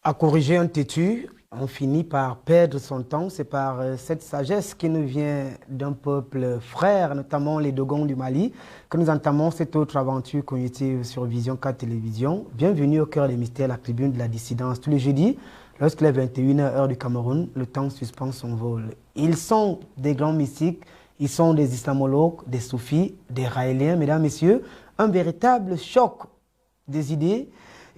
À corriger un têtu, on finit par perdre son temps. C'est par cette sagesse qui nous vient d'un peuple frère, notamment les Dogons du Mali, que nous entamons cette autre aventure cognitive sur Vision 4 Télévision. Bienvenue au cœur des mystères, la tribune de la dissidence. Tous les jeudis, lorsqu'il est 21h heure du Cameroun, le temps suspend son vol. Ils sont des grands mystiques, ils sont des islamologues, des soufis, des raéliens, mesdames, messieurs, un véritable choc des idées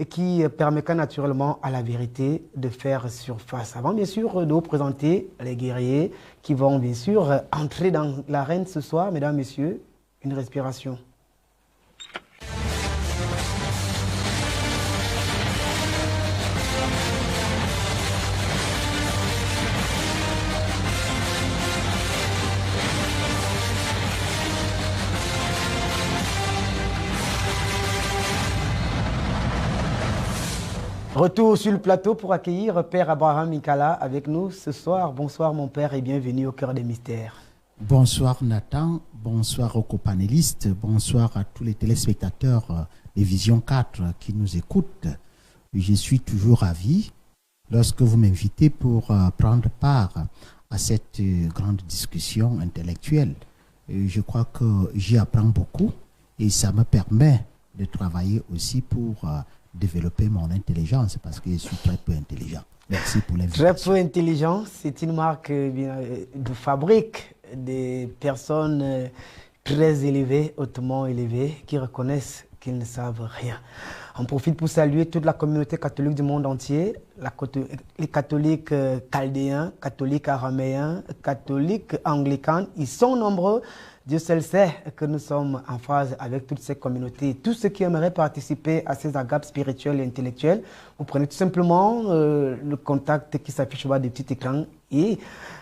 et qui permettra naturellement à la vérité de faire surface. Avant bien sûr de vous présenter les guerriers qui vont bien sûr entrer dans l'arène ce soir, mesdames, messieurs, une respiration. Retour sur le plateau pour accueillir Père Abraham Mikala avec nous ce soir. Bonsoir mon père et bienvenue au cœur des mystères. Bonsoir Nathan, bonsoir aux copanélistes, bonsoir à tous les téléspectateurs de Vision 4 qui nous écoutent. Je suis toujours ravi lorsque vous m'invitez pour prendre part à cette grande discussion intellectuelle. Je crois que j'y apprends beaucoup et ça me permet de travailler aussi pour développer mon intelligence parce que je suis très peu intelligent. Merci pour l'invitation. Très peu intelligent, c'est une marque de fabrique des personnes très élevées, hautement élevées, qui reconnaissent qu'ils ne savent rien. On profite pour saluer toute la communauté catholique du monde entier, les catholiques chaldéens, catholiques araméens, catholiques anglicans, ils sont nombreux. Dieu seul sait que nous sommes en phase avec toutes ces communautés. Tous ceux qui aimeraient participer à ces agapes spirituelles et intellectuelles, vous prenez tout simplement le contact qui s'affiche au bas du petit écran et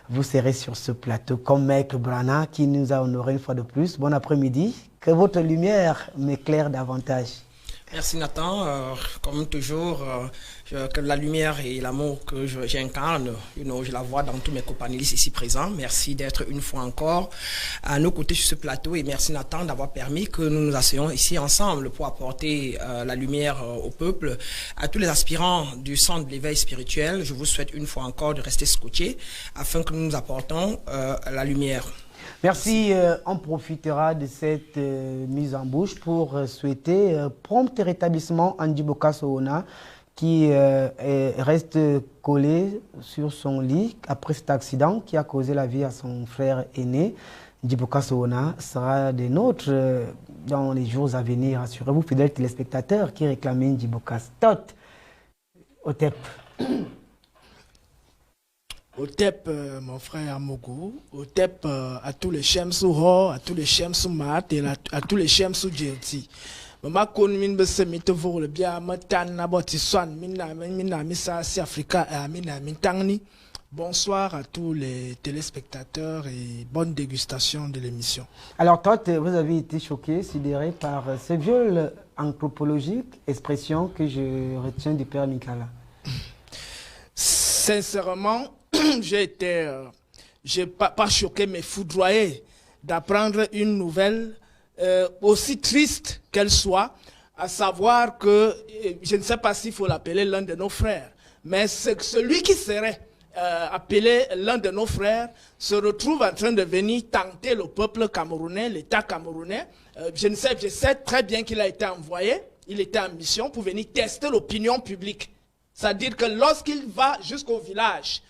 vous serez sur ce plateau comme Maître Brana qui nous a honoré une fois de plus. Bon après-midi, que votre lumière m'éclaire davantage. Merci Nathan, comme toujours, que la lumière et l'amour que j'incarne, je la vois dans tous mes copanélistes ici présents. Merci d'être une fois encore à nos côtés sur ce plateau et merci Nathan d'avoir permis que nous nous asseyons ici ensemble pour apporter la lumière au peuple, à tous les aspirants du centre de l'éveil spirituel. Je vous souhaite une fois encore de rester scotchés afin que nous nous apportons la lumière. Merci. On profitera de cette mise en bouche pour souhaiter prompt rétablissement à Ndiboka Sohona qui reste collé sur son lit après cet accident qui a causé la vie à son frère aîné. Ndiboka Sohona sera des nôtres dans les jours à venir. Assurez-vous, fidèles téléspectateurs qui réclament Ndiboka Stot. Otep. Otep, mon frère Mogo, Otep à tous les Shemsou Ho, à tous les Shemsou Mat et à tous les Shemsou Djerti. Maman kon min be se mite voor le bien matan na boti swan mina misa si Africa et mina mintangni. Bonsoir à tous les téléspectateurs et bonne dégustation de l'émission. Alors toi, vous avez été choqué, sidéré par ce viol anthropologique, expression que je retiens du père Mikala. Sincèrement, j'ai pas choqué, mais foudroyé d'apprendre une nouvelle aussi triste qu'elle soit, à savoir que, je ne sais pas s'il faut l'appeler l'un de nos frères, mais celui qui serait appelé l'un de nos frères se retrouve en train de venir tenter le peuple camerounais, l'État camerounais. Je sais très bien qu'il a été envoyé, il était en mission pour venir tester l'opinion publique. C'est-à-dire que lorsqu'il va jusqu'au village,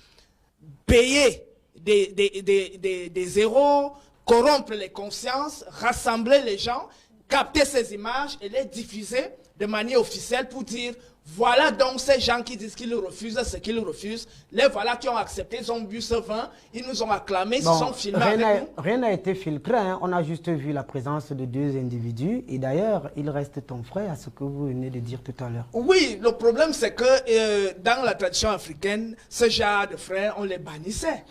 payer des héros, corrompre les consciences, rassembler les gens, capter ces images et les diffuser de manière officielle pour dire voilà donc ces gens qui disent qu'ils refusent ce qu'ils refusent, les voilà qui ont accepté, ils ont bu ce vin, ils nous ont acclamé, ils se sont filmés avec nous. Rien n'a été filtré, hein. On a juste vu la présence de deux individus et d'ailleurs il reste ton frère, à ce que vous venez de dire tout à l'heure. Oui, le problème c'est que dans la tradition africaine, ce genre de frères, on les bannissait.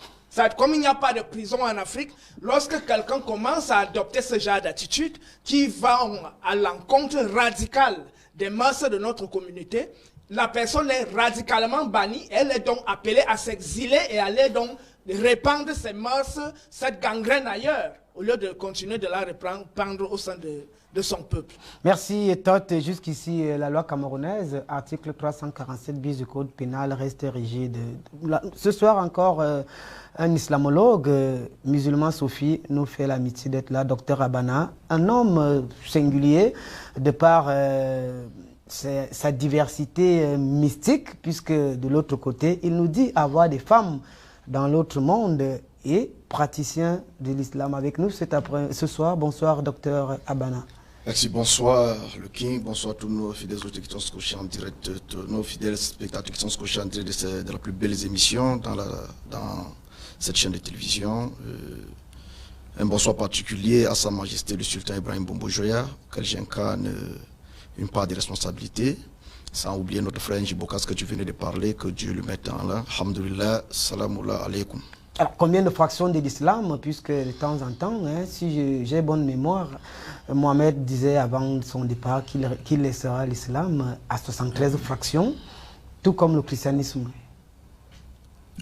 Comme il n'y a pas de prison en Afrique, lorsque quelqu'un commence à adopter ce genre d'attitude qui va à l'encontre radicale des mœurs de notre communauté, la personne est radicalement bannie, elle est donc appelée à s'exiler et aller donc répandre ses mœurs, cette gangrène ailleurs, au lieu de continuer de la répandre au sein de de son peuple. Merci, Tot. Jusqu'ici, la loi camerounaise, article 347 bis du Code pénal, reste rigide. Ce soir encore, un islamologue musulman Sophie nous fait l'amitié d'être là, Dr Abana, un homme singulier de par sa diversité mystique, puisque de l'autre côté, il nous dit avoir des femmes dans l'autre monde et praticien de l'islam avec nous ce soir. Bonsoir, Dr Abana. Merci, bonsoir le King, bonsoir tous nos fidèles auditeurs qui sont scotchés en direct, tous nos fidèles spectateurs qui sont scotchés en direct de la plus belle émission dans cette chaîne de télévision. Un bonsoir particulier à Sa Majesté le Sultan Ibrahim Bombo-Joya, auquel j'incarne une part des responsabilités, sans oublier notre frère Njibokas que tu venais de parler, que Dieu le mette en là. Alhamdulillah, salamullah alaikum. Alors, combien de fractions de l'islam, puisque de temps en temps, si j'ai bonne mémoire, Mohamed disait avant son départ qu'il laissera l'islam à 73 fractions, tout comme le christianisme.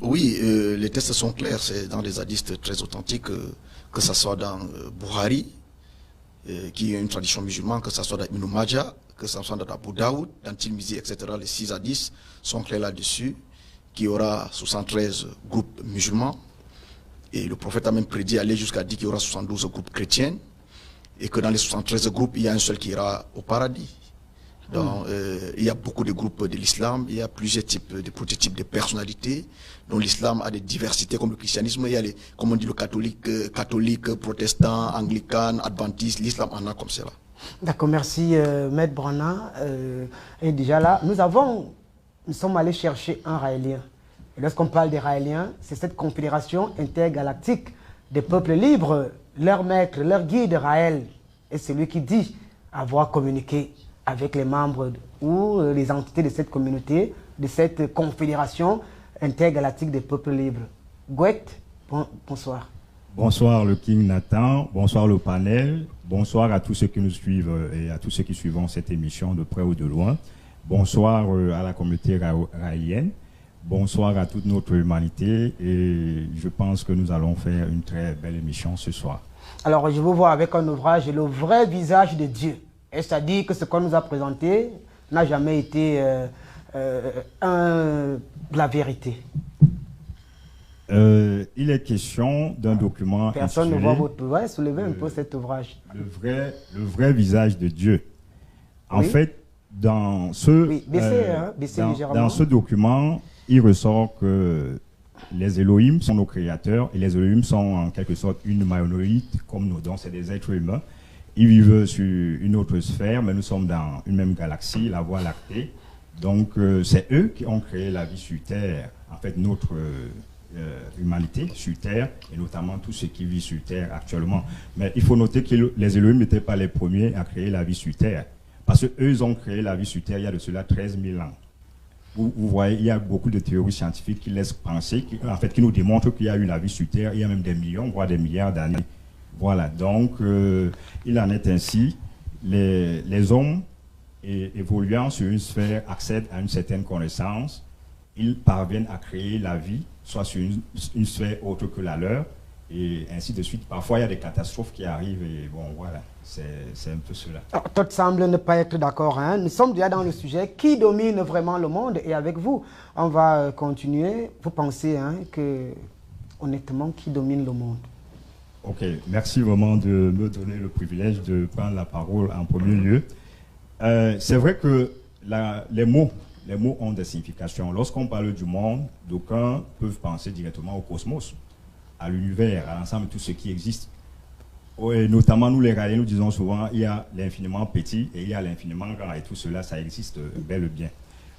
Oui, les textes sont clairs, c'est dans les hadiths très authentiques, que ce soit dans Bukhari, qui est une tradition musulmane, que ce soit dans Ibn Majah, que ce soit dans Abu Daoud, dans Tirmizi, etc. Les 6 hadiths sont clairs là-dessus, qu'il y aura 73 groupes musulmans. Et le prophète a même prédit aller jusqu'à dire qu'il y aura 72 groupes chrétiens. Et que dans les 73 groupes, il y a un seul qui ira au paradis. Donc, il y a beaucoup de groupes de l'islam, il y a plusieurs types de prototypes de personnalités. Donc l'islam a des diversités comme le christianisme, il y a les, comme on dit, le catholique, protestant, anglican, adventiste, l'islam en a comme cela. D'accord, merci Maître Brana. Et déjà là, nous sommes allés chercher un raélien. Et lorsqu'on parle des raéliens, c'est cette confédération intergalactique des peuples libres. Leur maître, leur guide Raël est celui qui dit avoir communiqué avec les membres ou les entités de cette communauté, de cette confédération intergalactique des peuples libres. Gouet, bonsoir. Bonsoir le King Nathan, bonsoir le panel, bonsoir à tous ceux qui nous suivent et à tous ceux qui suivent cette émission de près ou de loin. Bonsoir à la communauté raélienne, bonsoir à toute notre humanité et je pense que nous allons faire une très belle émission ce soir. Alors je vous vois avec un ouvrage, le vrai visage de Dieu. Et c'est-à-dire que ce qu'on nous a présenté n'a jamais été la vérité. Il est question d'un document. Personne ne voit votre ouvrage. Soulevez un peu cet ouvrage. Le vrai visage de Dieu. En fait, dans ce document, il ressort que les Elohim sont nos créateurs et les Elohim sont en quelque sorte une minorité comme nous. Donc, c'est des êtres humains. Ils vivent sur une autre sphère, mais nous sommes dans une même galaxie, la Voie lactée. Donc, c'est eux qui ont créé la vie sur Terre. En fait, notre humanité sur Terre, et notamment tout ce qui vit sur Terre actuellement. Mais il faut noter que les Elohim n'étaient pas les premiers à créer la vie sur Terre. Parce qu'eux, ils ont créé la vie sur Terre il y a de cela 13 000 ans. Vous voyez, il y a beaucoup de théories scientifiques qui laissent penser, qui nous démontrent qu'il y a eu la vie sur Terre il y a même des millions, voire des milliards d'années. Voilà, donc il en est ainsi. Les hommes évoluant sur une sphère accèdent à une certaine connaissance. Ils parviennent à créer la vie, soit sur une sphère autre que la leur, et ainsi de suite. Parfois, il y a des catastrophes qui arrivent, et bon, voilà, c'est un peu cela. Toi, tu sembles ne pas être d'accord. Hein? Nous sommes déjà dans le sujet. Qui domine vraiment le monde? Et avec vous, on va continuer. Vous pensez que, honnêtement, qui domine le monde? Ok, merci vraiment de me donner le privilège de prendre la parole en premier lieu. C'est vrai que les mots ont des significations. Lorsqu'on parle du monde, d'aucuns peuvent penser directement au cosmos, à l'univers, à l'ensemble de tout ce qui existe. Et notamment, nous les Raéliens, nous disons souvent, il y a l'infiniment petit et il y a l'infiniment grand, et tout cela, ça existe bel et bien.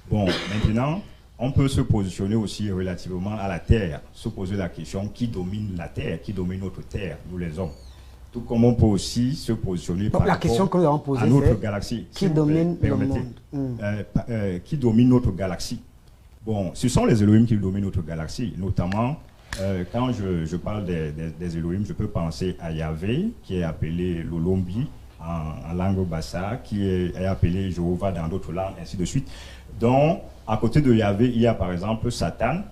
Bon, maintenant, on peut se positionner aussi relativement à la Terre, se poser la question qui domine la Terre, qui domine notre Terre, nous les hommes. Tout comme on peut aussi se positionner par rapport à notre galaxie. Qui domine le monde? Qui domine notre galaxie? Bon, ce sont les Elohim qui dominent notre galaxie, notamment quand je parle des Elohim, je peux penser à Yahvé, qui est appelé Lolombi en langue bassa, qui est appelé Jéhovah dans d'autres langues, ainsi de suite. Donc, à côté de Yahvé, il y a par exemple Satan,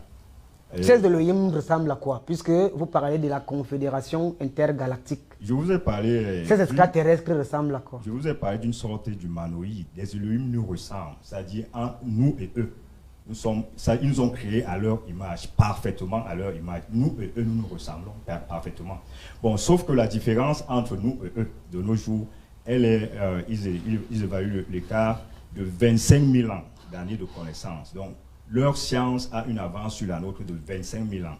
Ces Elohim ressemblent à quoi? Puisque vous parlez de la confédération intergalactique. Je vous ai parlé... Ces extraterrestres ressemblent à quoi? Je vous ai parlé d'une sorte d'humanoïde. Les Elohim nous ressemblent, c'est-à-dire nous et eux. Ils nous ont créés à leur image, parfaitement à leur image. Nous et eux, nous nous ressemblons parfaitement. Bon, sauf que la différence entre nous et eux, de nos jours, elle est, ils évaluent l'écart de 25 000 ans d'années de connaissance. Donc, leur science a une avance sur la nôtre de 25 000 ans.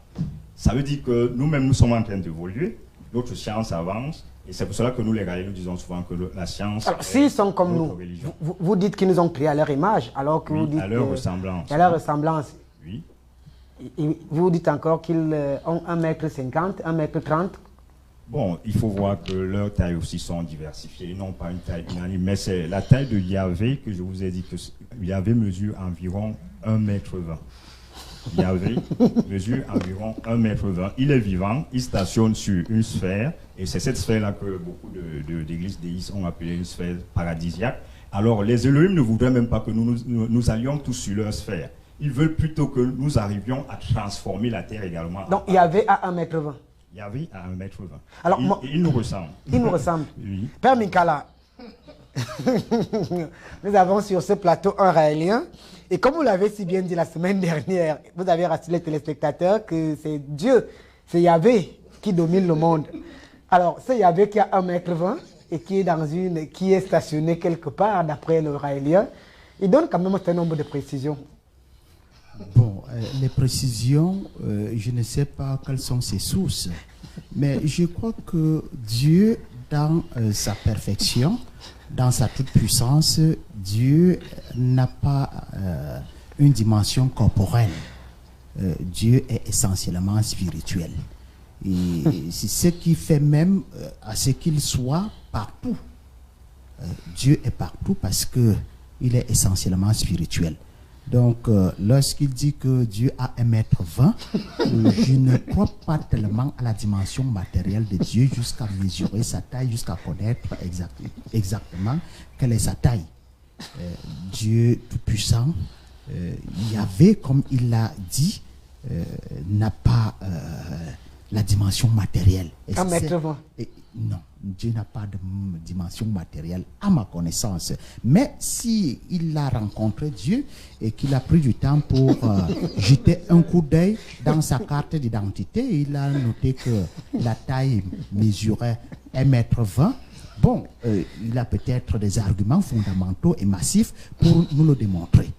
Ça veut dire que nous-mêmes, nous sommes en train d'évoluer, notre science avance, et c'est pour cela que nous, les Raéliens, nous disons souvent que la science... Alors, s'ils sont comme nous, vous dites qu'ils nous ont créés à leur image, alors que oui, vous dites... à leur ressemblance. À leur ressemblance. Oui. Et vous dites encore qu'ils ont 1,50 m, 1,30 m. Bon, il faut voir que leurs tailles aussi sont diversifiées. Ils n'ont pas une taille unanime, mais c'est la taille de Yahvé que je vous ai dit que Yahvé mesure environ 1,20 m. Yahvé mesure environ 1,20 m. Il est vivant, il stationne sur une sphère, et c'est cette sphère-là que beaucoup d'églises déistes ont appelée une sphère paradisiaque. Alors, les Elohim ne voudraient même pas que nous allions tous sur leur sphère. Ils veulent plutôt que nous arrivions à transformer la terre également. Donc, Yahvé à 1,20 m. Yahvé à 1,20 m. Alors, il nous ressemble. Il nous ressemble. Oui. Père Minkala, nous avons sur ce plateau un Raélien. Et comme vous l'avez si bien dit la semaine dernière, vous avez rassuré les téléspectateurs que c'est Dieu, c'est Yahvé qui domine le monde. Alors, c'est Yahvé qui a 1,20 m et qui est stationné quelque part, d'après le Raélien. Il donne quand même un certain nombre de précisions. Bon, les précisions, je ne sais pas quelles sont ses sources, mais je crois que Dieu, dans sa perfection, dans sa toute-puissance, Dieu n'a pas une dimension corporelle. Dieu est essentiellement spirituel. Et c'est ce qui fait même à ce qu'il soit partout. Dieu est partout parce qu'il est essentiellement spirituel. Donc, lorsqu'il dit que Dieu a 1,20 m, je ne crois pas tellement à la dimension matérielle de Dieu jusqu'à mesurer sa taille, jusqu'à connaître exactement quelle est sa taille. Dieu tout-puissant, Yahvé, comme il l'a dit, n'a pas la dimension matérielle. 1,20 m. Non, Dieu n'a pas de dimension matérielle à ma connaissance. Mais si il a rencontré Dieu et qu'il a pris du temps pour jeter un coup d'œil dans sa carte d'identité, il a noté que la taille mesurait 1,20 m. Bon, il a peut-être des arguments fondamentaux et massifs pour nous le démontrer.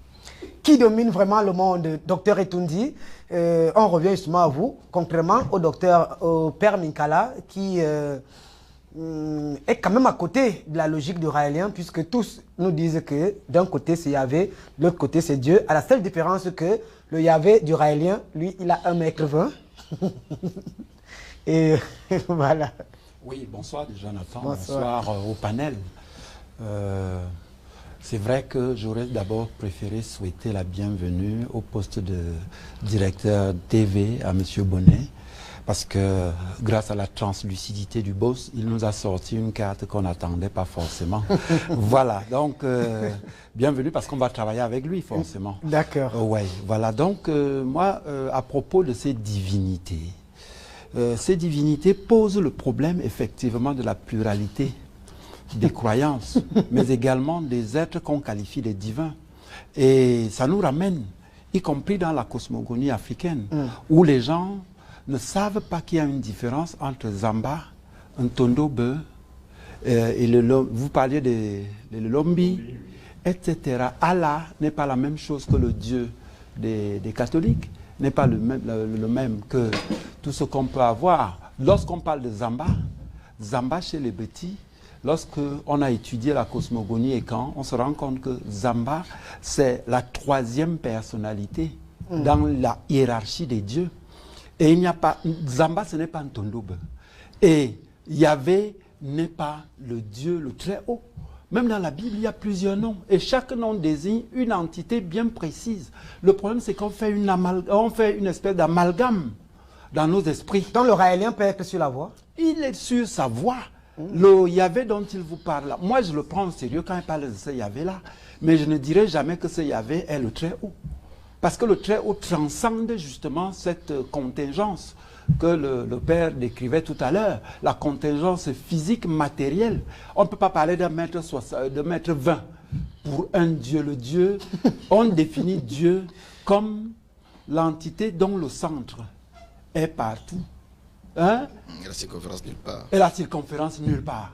Qui domine vraiment le monde, docteur Etundi? On revient justement à vous, contrairement au père Minkala, qui est quand même à côté de la logique du Raélien, puisque tous nous disent que d'un côté c'est Yahvé, de l'autre côté c'est Dieu, à la seule différence que le Yahvé du Raélien, lui, il a 1,20 m. Et voilà. Oui, bonsoir Jonathan, bonsoir au panel. C'est vrai que j'aurais d'abord préféré souhaiter la bienvenue au poste de directeur TV à M. Bonnet, parce que grâce à la translucidité du boss, il nous a sorti une carte qu'on n'attendait pas forcément. Voilà, donc bienvenue parce qu'on va travailler avec lui forcément. D'accord. Ouais, voilà, donc moi, à propos de ces divinités posent le problème effectivement de la pluralité des croyances, mais également des êtres qu'on qualifie de divins. Et ça nous ramène, y compris dans la cosmogonie africaine, où les gens ne savent pas qu'il y a une différence entre Zamba, Ntondobe, et vous parliez de Lombi, etc. Allah n'est pas la même chose que le Dieu des catholiques, n'est pas le même que tout ce qu'on peut avoir. Lorsqu'on parle de Zamba chez les petits, lorsqu'on a étudié la cosmogonie et quand on se rend compte que Zamba, c'est la troisième personnalité dans la hiérarchie des dieux. Et il n'y a pas, Zamba, ce n'est pas Ntondobe. Et Yahvé n'est pas le Dieu le très haut. Même dans la Bible, il y a plusieurs noms. Et chaque nom désigne une entité bien précise. Le problème, c'est qu'on fait une espèce d'amalgame dans nos esprits. Donc le Raélien peut être sur la voie? Il est sur sa voie. Le Yahvé dont il vous parle là, moi je le prends au sérieux quand il parle de ce Yahvé là, mais je ne dirai jamais que ce Yahvé est le très haut. Parce que le Très-Haut transcende justement cette contingence que le Père décrivait tout à l'heure, la contingence physique matérielle. On ne peut pas parler d'un mètre 20 pour un Dieu. Le Dieu, on définit Dieu comme l'entité dont le centre est partout. Hein? Et la circonférence nulle part. Et la circonférence nulle part.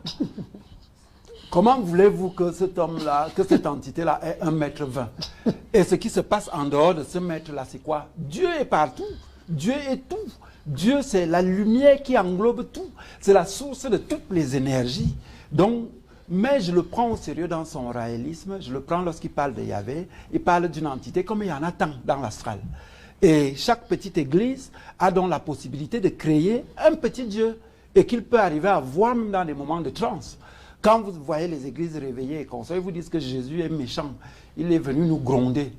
Comment voulez-vous que cet homme-là, que cette entité-là ait 1,20 m? Et ce qui se passe en dehors de ce mètre-là, c'est quoi? Dieu est partout. Dieu est tout. Dieu, c'est la lumière qui englobe tout. C'est la source de toutes les énergies. Donc, mais je le prends au sérieux dans son réalisme. Je le prends lorsqu'il parle de Yahvé. Il parle d'une entité comme il y en a tant dans l'astral. Et chaque petite église a donc la possibilité de créer un petit Dieu et qu'il peut arriver à voir même dans des moments de transe. Quand vous voyez les églises réveillées et comme ça, ils vous disent que Jésus est méchant, il est venu nous gronder.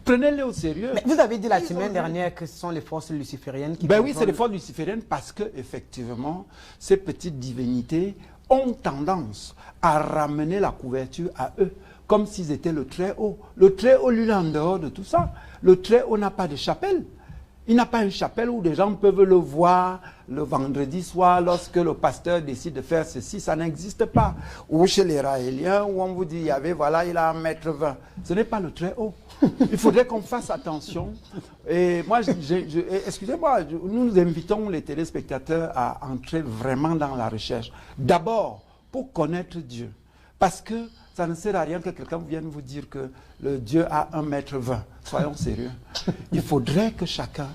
Prenez-les au sérieux. Mais vous avez dit la semaine dernière que ce sont les forces lucifériennes qui... Ben oui, c'est les forces lucifériennes parce que effectivement, ces petites divinités ont tendance à ramener la couverture à eux, comme s'ils étaient le Très-Haut. Le Très-Haut, lui, est en dehors de tout ça. Le Très-Haut n'a pas de chapelle. Il n'a pas une chapelle où des gens peuvent le voir le vendredi soir lorsque le pasteur décide de faire ceci. Ça n'existe pas. Ou chez les Raéliens où on vous dit, il y avait, voilà, il a 1,20 m. Ce n'est pas le Très-Haut. Il faudrait qu'on fasse attention. Et moi, excusez-moi, nous invitons les téléspectateurs à entrer vraiment dans la recherche. D'abord, pour connaître Dieu. Parce que ça ne sert à rien que quelqu'un vienne vous dire que le Dieu a 1,20 m. Soyons sérieux. Il faudrait que chacun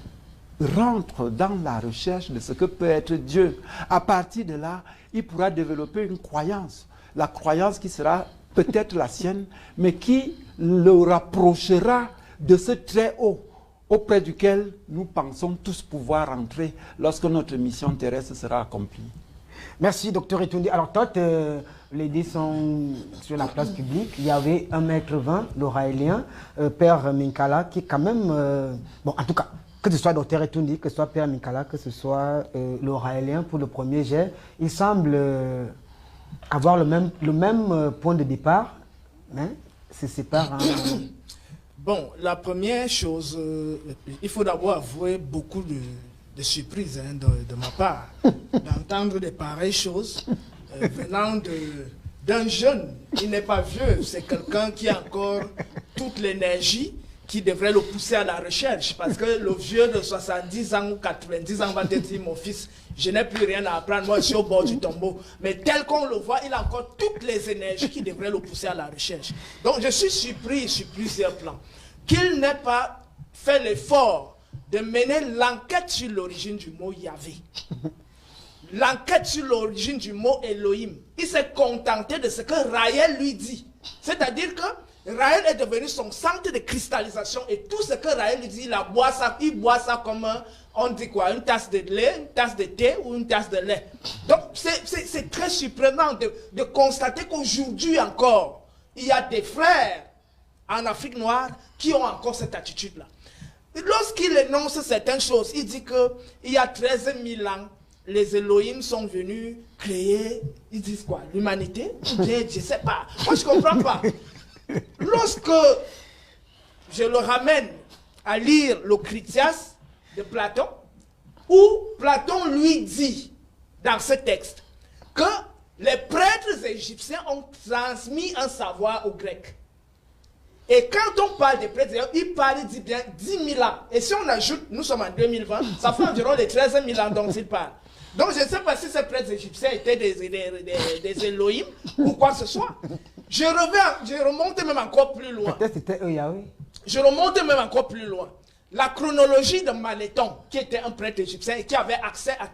rentre dans la recherche de ce que peut être Dieu. À partir de là, il pourra développer une croyance. La croyance qui sera peut-être la sienne, mais qui le rapprochera de ce Très-Haut auprès duquel nous pensons tous pouvoir entrer lorsque notre mission terrestre sera accomplie. Merci, docteur Etoundi. Alors, toi, les dés sont sur la place publique. Il y avait 1,20 m, le Raélien, Père Minkala, qui est quand même... bon, en tout cas, que ce soit docteur Etoundi, que ce soit Père Minkala, que ce soit le Raélien pour le premier jet, il semble avoir le même point de départ, hein, se séparent. Hein. Bon, la première chose, il faut d'abord avouer beaucoup de surprises hein, de ma part, d'entendre de pareilles choses venant d'un jeune. Il n'est pas vieux, c'est quelqu'un qui a encore toute l'énergie qui devrait le pousser à la recherche. Parce que le vieux de 70 ans ou 90 ans va te dire, mon fils, je n'ai plus rien à apprendre, moi je suis au bord du tombeau. Mais tel qu'on le voit, il a encore toutes les énergies qui devraient le pousser à la recherche. Donc je suis surpris sur plusieurs plans. Qu'il n'ait pas fait l'effort de mener l'enquête sur l'origine du mot Yahvé. L'enquête sur l'origine du mot Elohim. Il s'est contenté de ce que Raël lui dit. C'est-à-dire que Raël est devenu son centre de cristallisation et tout ce que Raël lui dit, il boit ça comme, on dit quoi, une tasse de lait, une tasse de thé ou une tasse de lait. Donc c'est très surprenant de constater qu'aujourd'hui encore, il y a des frères en Afrique noire qui ont encore cette attitude-là. Lorsqu'il énonce certaines choses, il dit qu'il y a 13 000 ans, les Elohim sont venus créer, ils disent quoi, l'humanité? Ou bien, je ne sais pas. Moi, je ne comprends pas. Lorsque je le ramène à lire le Critias de Platon, où Platon lui dit, dans ce texte, que les prêtres égyptiens ont transmis un savoir aux Grecs. Et quand on parle des prêtres, il dit bien 10 000 ans. Et si on ajoute, nous sommes en 2020, ça fait environ les 13 000 ans dont il parle. Donc je ne sais pas si ces prêtres égyptiens étaient des Elohim ou quoi que ce soit. Je remonte même encore plus loin. Peut-être c'était eux, Yahweh. Je remonte même encore plus loin. La chronologie de Manéthon, qui était un prêtre égyptien et qui avait accès à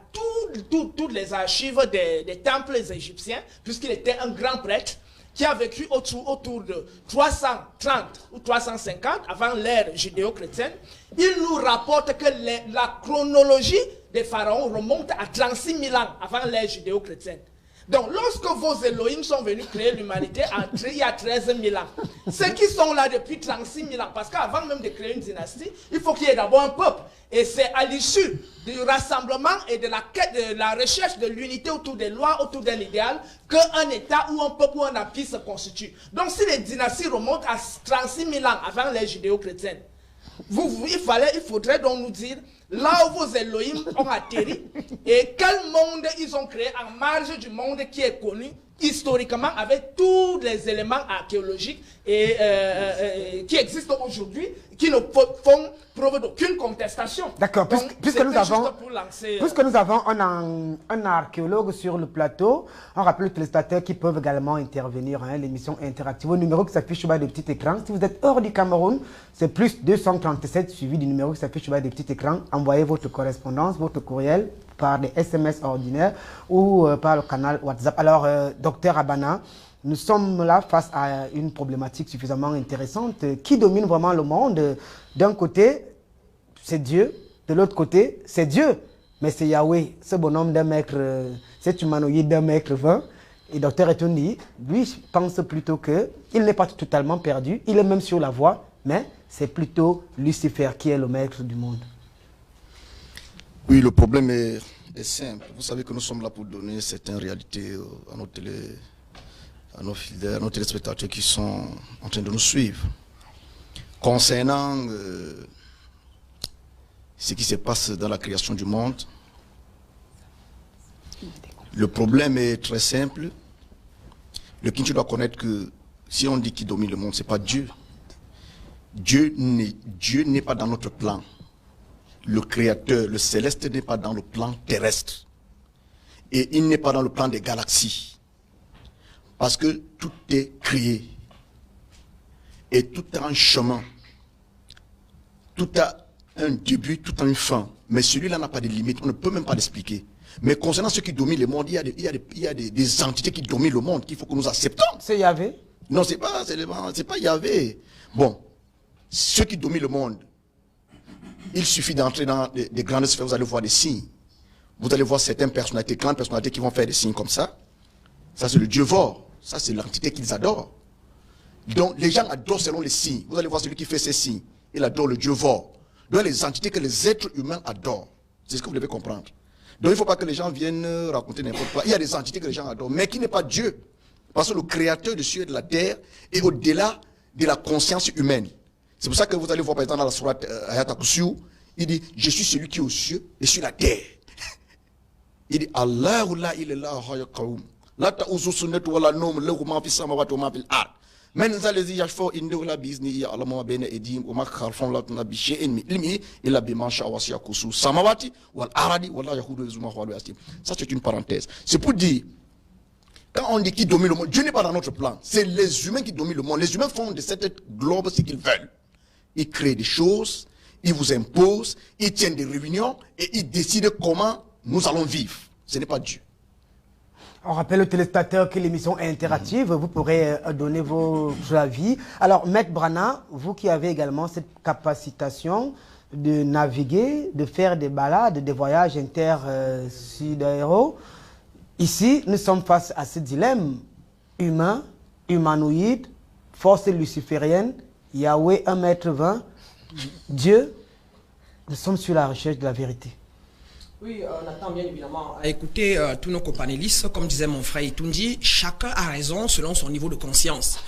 toutes les archives des temples égyptiens, puisqu'il était un grand prêtre, qui a vécu autour de 330 ou 350 avant l'ère judéo-chrétienne, il nous rapporte que la chronologie des pharaons remonte à 36 000 ans avant l'ère judéo-chrétienne. Donc, lorsque vos Elohim sont venus créer l'humanité, il y a 13 000 ans. Ceux qui sont là depuis 36 000 ans, parce qu'avant même de créer une dynastie, il faut qu'il y ait d'abord un peuple. Et c'est à l'issue du rassemblement et de la quête, de la recherche de l'unité autour des lois, autour d'un idéal, qu'un État ou un peuple ou un empire se constitue. Donc, si les dynasties remontent à 36 000 ans avant l'ère judéo-chrétienne, Il faudrait donc nous dire là où vos Elohim ont atterri et quel monde ils ont créé en marge du monde qui est connu historiquement avec tous les éléments archéologiques qui existent aujourd'hui, qui ne font preuve d'aucune contestation. D'accord, puisque nous avons un archéologue sur le plateau, on rappelle aux téléspectateurs qui peuvent également intervenir, hein, l'émission interactive au numéro qui s'affiche sur le petit écran. Si vous êtes hors du Cameroun, c'est plus 237 suivi du numéro qui s'affiche sur le petit écran. Envoyez votre correspondance, votre courriel par des SMS ordinaires ou par le canal WhatsApp. Alors, docteur Abana, nous sommes là face à une problématique suffisamment intéressante. Qui domine vraiment le monde? D'un côté, c'est Dieu. De l'autre côté, c'est Dieu. Mais c'est Yahweh, ce bonhomme d'un mètre, cet humanoïde d'un mètre 20. Et docteur Etundi, lui, pense plutôt qu'il n'est pas totalement perdu. Il est même sur la voie, mais c'est plutôt Lucifer qui est le maître du monde. Oui, le problème est simple. Vous savez que nous sommes là pour donner certaines réalités à nos fidèles, à nos téléspectateurs qui sont en train de nous suivre. Concernant ce qui se passe dans la création du monde, le problème est très simple. Le Kintu doit connaître que si on dit qui domine le monde, ce n'est pas Dieu. Dieu n'est pas dans notre plan. Le Créateur, le Céleste n'est pas dans le plan terrestre. Et il n'est pas dans le plan des galaxies. Parce que tout est créé. Et tout a un chemin. Tout a un début, tout a une fin. Mais celui-là n'a pas de limite. On ne peut même pas l'expliquer. Mais concernant ceux qui dominent le monde, il y a des entités qui dominent le monde qu'il faut que nous acceptons. C'est Yahvé? Non, c'est pas Yahvé. Bon, ceux qui dominent le monde, il suffit d'entrer dans des grandes sphères, vous allez voir des signes. Vous allez voir certaines personnalités, grandes personnalités qui vont faire des signes comme ça. Ça, c'est le dieu Vor. Ça, c'est l'entité qu'ils adorent. Donc, les gens adorent selon les signes. Vous allez voir celui qui fait ces signes. Il adore le dieu Vor. Donc, les entités que les êtres humains adorent. C'est ce que vous devez comprendre. Donc, il ne faut pas que les gens viennent raconter n'importe quoi. Il y a des entités que les gens adorent, mais qui n'est pas Dieu. Parce que le créateur du ciel et de la terre est au-delà de la conscience humaine. C'est pour ça que vous allez voir, par exemple, dans la sourate Ayat Kursiyu, il dit, je suis celui qui est aux cieux et sur la terre. Il dit, Allahu la ilaha illa huwa la ta'uzu sunnatu wa la nawm lahu ma fi samawati wa ma fil ard. Man zalazi yashfa indahu la bi'izni ya'lamu ma bayna aydihim wa ma khalfahum la tunabbi shay'in min ilmihi illa bima sha'a wa si'a kursiyu samawati wal ardi wa la yahudu hifzuhuma wa huwa al-'aliyyul 'azim. Ça, c'est une parenthèse. C'est pour dire, quand on dit qui domine le monde, Dieu n'est pas dans notre plan. C'est les humains qui dominent le monde. Les humains font de cette globe ce qu'ils veulent. Ils créent des choses, ils vous imposent, ils tiennent des réunions et ils décident comment nous allons vivre. Ce n'est pas Dieu. On rappelle aux téléspectateurs que l'émission est interactive. Vous pourrez donner vos avis. Alors, Maître Brana, vous qui avez également cette capacitation de naviguer, de faire des balades, des voyages inter-sidéraux, ici, nous sommes face à ce dilemme humain, humanoïde, force luciférienne, Yahweh 1,20 m, Dieu. Nous sommes sur la recherche de la vérité. Oui, on attend bien évidemment à écouter tous nos copanélistes. Comme disait mon frère Itundi, chacun a raison selon son niveau de conscience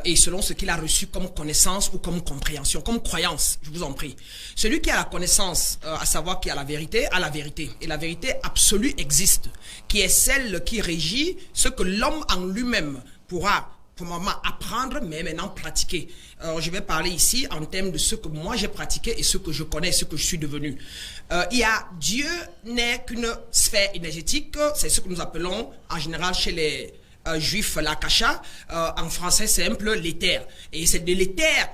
et selon ce qu'il a reçu comme connaissance ou comme compréhension, comme croyance, je vous en prie. Celui qui a la connaissance, à savoir qui a la vérité, a la vérité. Et la vérité absolue existe, qui est celle qui régit ce que l'homme en lui-même pourra pour le moment apprendre, mais maintenant pratiquer. Je vais parler ici en termes de ce que moi j'ai pratiqué et ce que je connais, ce que je suis devenu. Dieu n'est qu'une sphère énergétique, c'est ce que nous appelons en général chez les juifs l'akasha, en français simple l'éther. Et c'est de l'éther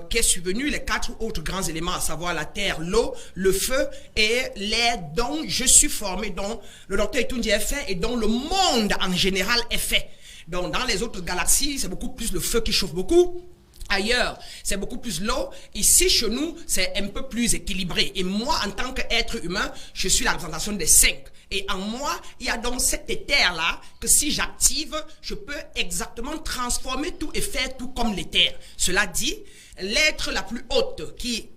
qu'est subvenu les 4 autres grands éléments, à savoir la terre, l'eau, le feu et l'air dont je suis formé, dont le docteur Itundi est fait et dont le monde en général est fait. Donc, dans les autres galaxies, c'est beaucoup plus le feu qui chauffe beaucoup. Ailleurs, c'est beaucoup plus l'eau. Ici, chez nous, c'est un peu plus équilibré. Et moi, en tant qu'être humain, je suis la représentation des 5. Et en moi, il y a donc cet éther-là que si j'active, je peux exactement transformer tout et faire tout comme l'éther. Cela dit, l'être la plus haute qui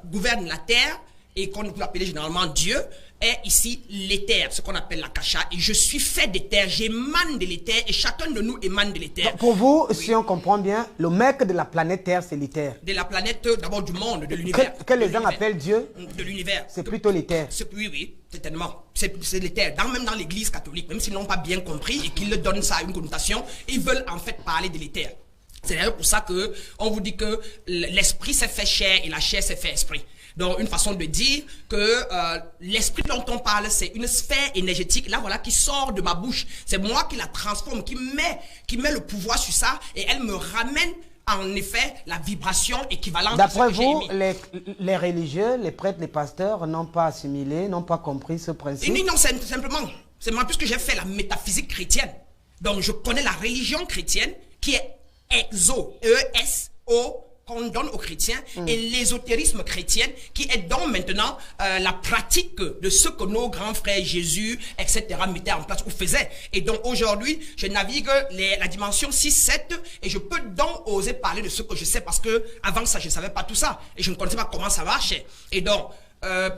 gouverne la terre, et qu'on peut appeler généralement Dieu, est ici l'éther, ce qu'on appelle la kasha, et je suis fait d'éther, j'émane de l'éther, et chacun de nous émane de l'éther. Pour vous, si on comprend bien, le mec de la planète Terre, c'est l'éther. De la planète, d'abord du monde, de l'univers. Que les gens appellent Dieu, de l'univers. c'est plutôt l'éther. Oui, certainement. C'est l'éther. Même dans l'église catholique, même s'ils n'ont pas bien compris et qu'ils le donnent ça à une connotation, ils veulent en fait parler de l'éther. C'est d'ailleurs pour ça qu'on vous dit que l'esprit s'est fait chair et la chair s'est fait esprit. Donc, une façon de dire que l'esprit dont on parle, c'est une sphère énergétique, là, voilà, qui sort de ma bouche. C'est moi qui la transforme, qui met le pouvoir sur ça, et elle me ramène, en effet, la vibration équivalente. D'après vous, les religieux, les prêtres, les pasteurs n'ont pas assimilé, n'ont pas compris ce principe? Non, c'est simplement, puisque j'ai fait la métaphysique chrétienne. Donc, je connais la religion chrétienne, qui est exo, E-S-O, qu'on donne aux chrétiens, et l'ésotérisme chrétien qui est donc maintenant la pratique de ce que nos grands frères Jésus, etc. mettaient en place ou faisaient. Et donc aujourd'hui, je navigue la dimension 6-7 et je peux donc oser parler de ce que je sais parce que avant ça, je ne savais pas tout ça et je ne connaissais pas comment ça marchait. Et donc,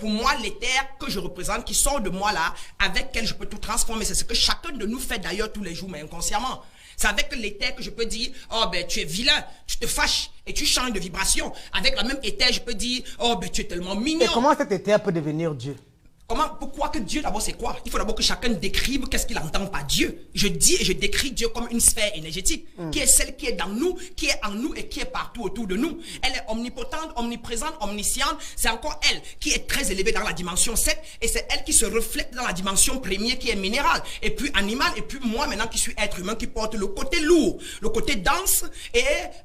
pour moi, l'éther que je représente, qui sort de moi là, avec lequel je peux tout transformer, c'est ce que chacun de nous fait d'ailleurs tous les jours, mais inconsciemment. C'est avec l'éther que je peux dire, oh ben tu es vilain, tu te fâches et tu changes de vibration. Avec la même éther, je peux dire, oh ben tu es tellement mignon. Et comment cet éther peut devenir Dieu? Pourquoi que Dieu d'abord c'est quoi? Il faut d'abord que chacun décrive qu'est-ce qu'il entend par Dieu. Je dis et je décris Dieu comme une sphère énergétique qui est celle qui est dans nous, qui est en nous et qui est partout autour de nous. Elle est omnipotente, omniprésente, omnisciente. C'est encore elle qui est très élevée dans la dimension 7 et c'est elle qui se reflète dans la dimension première qui est minérale et puis animale et puis moi maintenant qui suis être humain qui porte le côté lourd, le côté dense et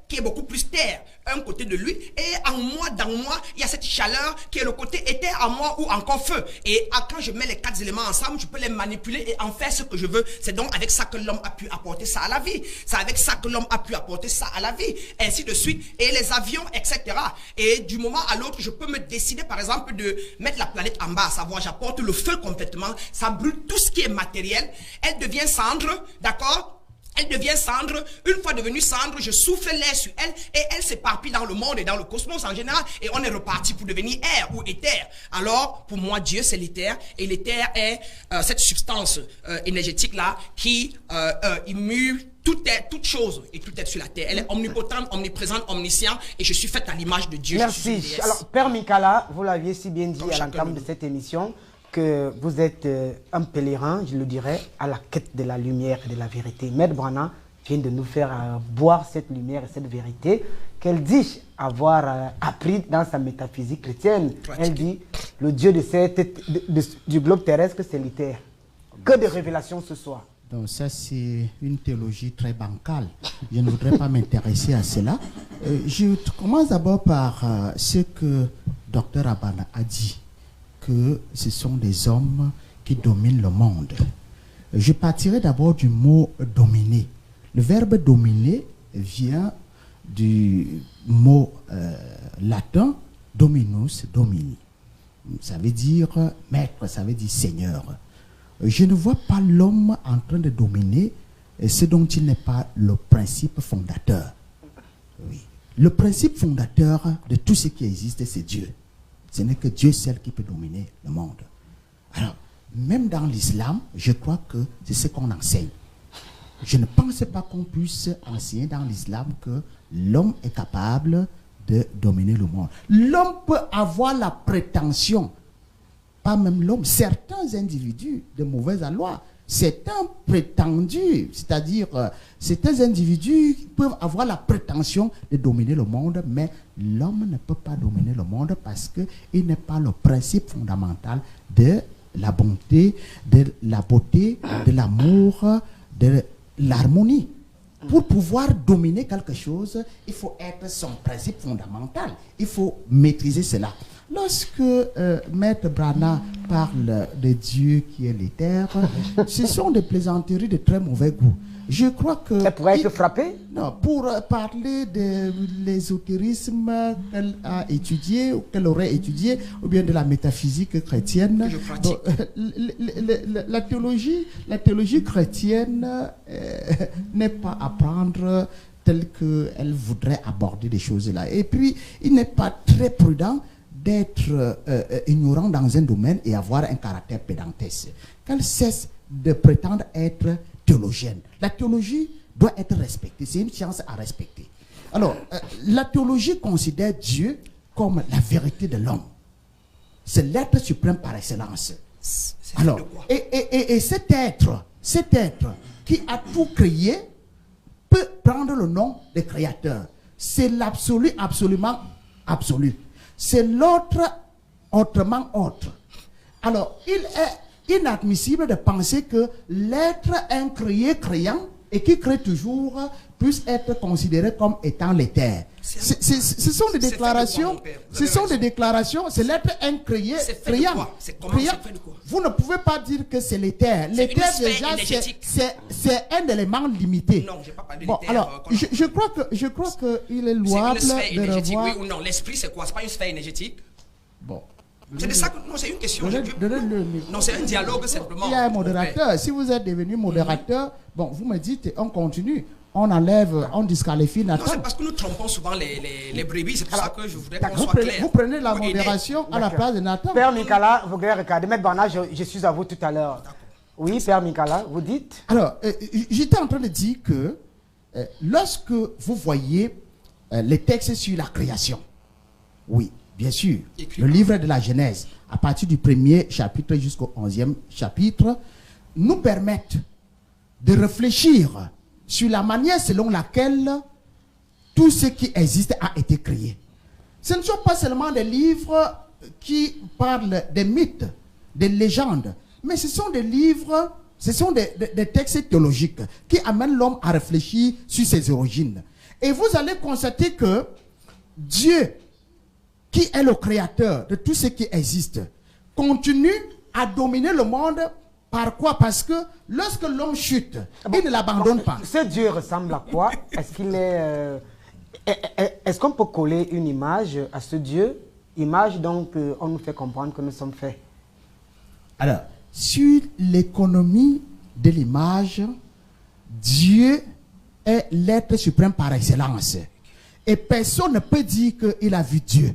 qui est beaucoup plus terre. Un côté de lui et en moi, dans moi, il y a cette chaleur qui est le côté éther en moi ou encore feu. Et quand je mets les 4 éléments ensemble, je peux les manipuler et en faire ce que je veux. C'est donc avec ça que l'homme a pu apporter ça à la vie. C'est avec ça que l'homme a pu apporter ça à la vie. Ainsi de suite. Et les avions, etc. Et du moment à l'autre, je peux me décider, par exemple, de mettre la planète en bas. À savoir, j'apporte le feu complètement. Ça brûle tout ce qui est matériel. Elle devient cendre, d'accord? Elle devient cendre. Une fois devenue cendre, je souffle l'air sur elle et elle s'éparpille dans le monde et dans le cosmos en général. Et on est reparti pour devenir air ou éther. Alors, pour moi, Dieu, c'est l'éther. Et l'éther est cette substance énergétique-là qui immue toute chose et tout être sur la terre. Elle est omnipotente, omniprésente, omnisciente et je suis faite à l'image de Dieu. Merci. Alors, Père Mikala, vous l'aviez si bien dit à l'entame de cette émission, que vous êtes un pèlerin, je le dirais, à la quête de la lumière et de la vérité. Maître Brana vient de nous faire boire cette lumière et cette vérité qu'elle dit avoir appris dans sa métaphysique chrétienne. Elle dit, le Dieu du globe terrestre, c'est l'éther. Que de révélations ce soir. Donc ça, c'est une théologie très bancale. Je ne voudrais pas m'intéresser à cela. Je commence d'abord par ce que Dr Abana a dit, que ce sont des hommes qui dominent le monde. Je partirai d'abord du mot dominer. Le verbe dominer vient du mot latin dominus, domini. Ça veut dire maître, ça veut dire seigneur. Je ne vois pas l'homme en train de dominer ce dont il n'est pas le principe fondateur. Oui. Le principe fondateur de tout ce qui existe, c'est Dieu. Ce n'est que Dieu seul qui peut dominer le monde. Alors, même dans l'islam, je crois que c'est ce qu'on enseigne. Je ne pense pas qu'on puisse enseigner dans l'islam que l'homme est capable de dominer le monde. L'homme peut avoir la prétention, pas même l'homme, certains individus de mauvaise aloi, certains prétendus, c'est-à-dire certains individus peuvent avoir la prétention de dominer le monde, mais l'homme ne peut pas dominer le monde parce qu'il n'est pas le principe fondamental de la bonté, de la beauté, de l'amour, de l'harmonie. Pour pouvoir dominer quelque chose, il faut être son principe fondamental. Il faut maîtriser cela. Lorsque Maître Brana parle de Dieu qui est l'éther, ce sont des plaisanteries de très mauvais goût. Je crois que... Ça pourrait être frappé? Non, pour parler de l'ésotérisme qu'elle a étudié, ou qu'elle aurait étudié, ou bien de la métaphysique chrétienne. Donc, la théologie chrétienne n'est pas à prendre telle qu'elle voudrait aborder des choses là. Et puis, il n'est pas très prudent d'être ignorant dans un domaine et avoir un caractère pédantesque. Qu'elle cesse de prétendre être théologienne. La théologie doit être respectée. C'est une science à respecter. Alors, la théologie considère Dieu comme la vérité de l'homme. C'est l'être suprême par excellence. Alors, et cet être qui a tout créé peut prendre le nom de créateur. C'est l'absolu, absolument absolu. C'est l'autre, autrement autre. Alors, il est inadmissible de penser que l'être incréé créant et qui crée toujours puisse être considéré comme étant l'éther. Ce sont des déclarations, c'est l'être incréé créant. Vous ne pouvez pas dire que c'est l'éther. L'éther déjà c'est un élément limité. Non, j'ai pas parlé bon, alors, je crois que il est louable de revoir. Oui ou non, l'esprit c'est quoi? C'est pas une sphère énergétique? Bon. C'est de ça que non, c'est une question. Non, c'est un dialogue simplement. Il y a un modérateur. Si vous êtes devenu modérateur, bon, vous me dites, on continue, on enlève, on disqualifie Nathan. Non, c'est parce que nous trompons souvent les brebis. C'est pour ça que je voudrais qu'on soit clair. Vous prenez la modération à la place de Nathan. Père Mikala, vous regardez, Maître Bana, je suis à vous tout à l'heure. Oui, Père Mikala, vous dites? Alors, j'étais en train de dire que lorsque vous voyez les textes sur la création, oui, bien sûr, le livre de la Genèse, à partir du 1er chapitre jusqu'au 11e chapitre, nous permettent de réfléchir sur la manière selon laquelle tout ce qui existe a été créé. Ce ne sont pas seulement des livres qui parlent des mythes, des légendes, mais ce sont des livres, ce sont des textes théologiques qui amènent l'homme à réfléchir sur ses origines. Et vous allez constater que Dieu, qui est le créateur de tout ce qui existe, continue à dominer le monde. Par quoi? Parce que lorsque l'homme chute, il ne l'abandonne pas. Ce Dieu ressemble à quoi? Est-ce qu'il est... Est-ce qu'on peut coller une image à ce Dieu? Image, donc, on nous fait comprendre que nous sommes faits. Alors, sur l'économie de l'image, Dieu est l'être suprême par excellence. Et personne ne peut dire qu'il a vu Dieu.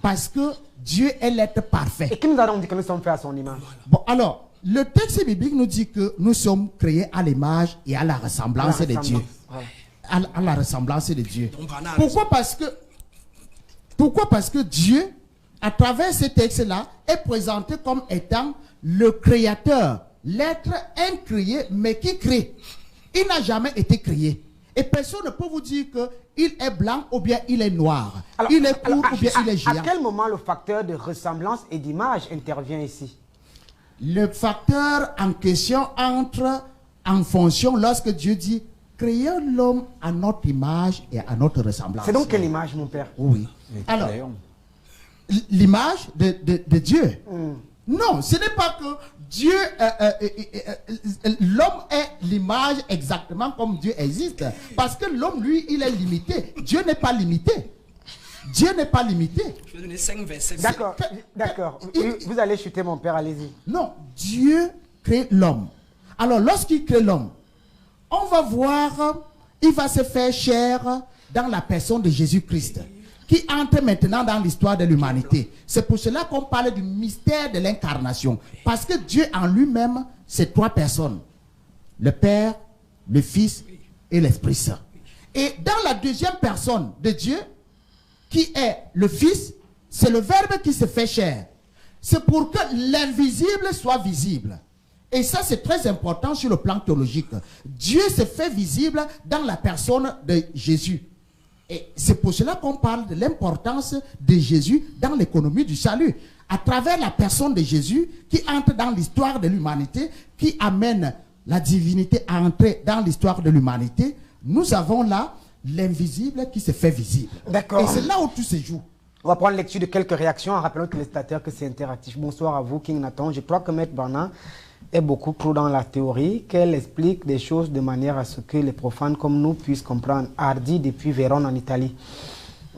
Parce que Dieu est l'être parfait. Et qui nous a donc dit que nous sommes faits à son image? Bon, alors, le texte biblique nous dit que nous sommes créés à l'image et à la ressemblance de Dieu. À la ressemblance de Dieu. Pourquoi? Parce que Dieu, à travers ce texte-là, est présenté comme étant le créateur, l'être incréé, mais qui crée. Il n'a jamais été créé. Et personne ne peut vous dire qu'il est blanc ou bien il est noir. Alors, il est court ou bien il est géant. À quel moment le facteur de ressemblance et d'image intervient ici? Le facteur en question entre en fonction lorsque Dieu dit « Créons l'homme à notre image et à notre ressemblance ». C'est donc quelle image, mon père? Oui. Alors, l'image de Dieu. Non, ce n'est pas que Dieu, l'homme est l'image exactement comme Dieu existe. Parce que l'homme, lui, il est limité. Dieu n'est pas limité. Dieu n'est pas limité. Je vais donner 5 versets. D'accord, d'accord. Vous allez chuter, mon père, allez-y. Non, Dieu crée l'homme. Alors, lorsqu'il crée l'homme, on va voir, il va se faire chair dans la personne de Jésus-Christ, qui entre maintenant dans l'histoire de l'humanité. C'est pour cela qu'on parle du mystère de l'incarnation. Parce que Dieu en lui-même, c'est 3 personnes. Le Père, le Fils et l'Esprit Saint. Et dans la deuxième personne de Dieu, qui est le Fils, c'est le Verbe qui se fait chair. C'est pour que l'invisible soit visible. Et ça, c'est très important sur le plan théologique. Dieu se fait visible dans la personne de Jésus. Et c'est pour cela qu'on parle de l'importance de Jésus dans l'économie du salut. À travers la personne de Jésus qui entre dans l'histoire de l'humanité, qui amène la divinité à entrer dans l'histoire de l'humanité, nous avons là l'invisible qui se fait visible. D'accord. Et c'est là où tout se joue. On va prendre lecture de quelques réactions en rappelant aux téléspectateurs que c'est interactif. Bonsoir à vous, King Nathan. Je crois que Maître Bana est beaucoup trop dans la théorie, qu'elle explique des choses de manière à ce que les profanes comme nous puissent comprendre. Hardy depuis Vérone en Italie.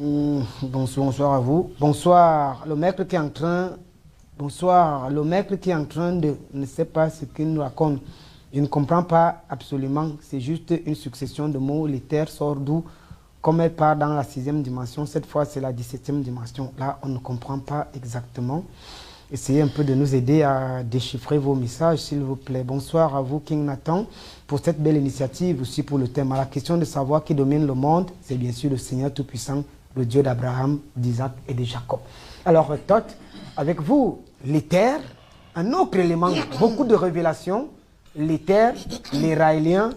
Bonsoir à vous. Bonsoir, le maître qui est en train... Bonsoir, le maître qui est en train de... ne sait pas ce qu'il nous raconte. Je ne comprends pas absolument. C'est juste une succession de mots. L'éther sort d'où? comme elle part dans la 6e dimension, cette fois c'est la 17e dimension. Là, on ne comprend pas exactement. Essayez un peu de nous aider à déchiffrer vos messages, s'il vous plaît. Bonsoir à vous, King Nathan, pour cette belle initiative, aussi pour le thème. À la question de savoir qui domine le monde, c'est bien sûr le Seigneur Tout-Puissant, le Dieu d'Abraham, d'Isaac et de Jacob. Alors, Tot, avec vous, l'éther, un autre élément, beaucoup de révélations, l'éther, les Raéliens,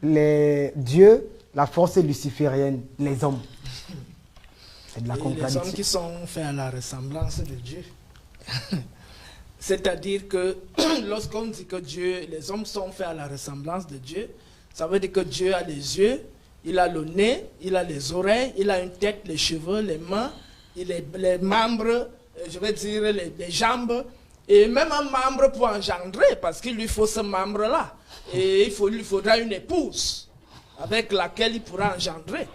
les dieux, la force luciférienne, les hommes. C'est de la contradiction. Les hommes qui sont faits à la ressemblance de Dieu. C'est-à-dire que lorsqu'on dit que Dieu, les hommes sont faits à la ressemblance de Dieu, ça veut dire que Dieu a les yeux, il a le nez, il a les oreilles, il a une tête, les cheveux, les mains, les membres, je vais dire les jambes, et même un membre pour engendrer, parce qu'il lui faut ce membre-là. Et il lui faudra une épouse avec laquelle il pourra engendrer.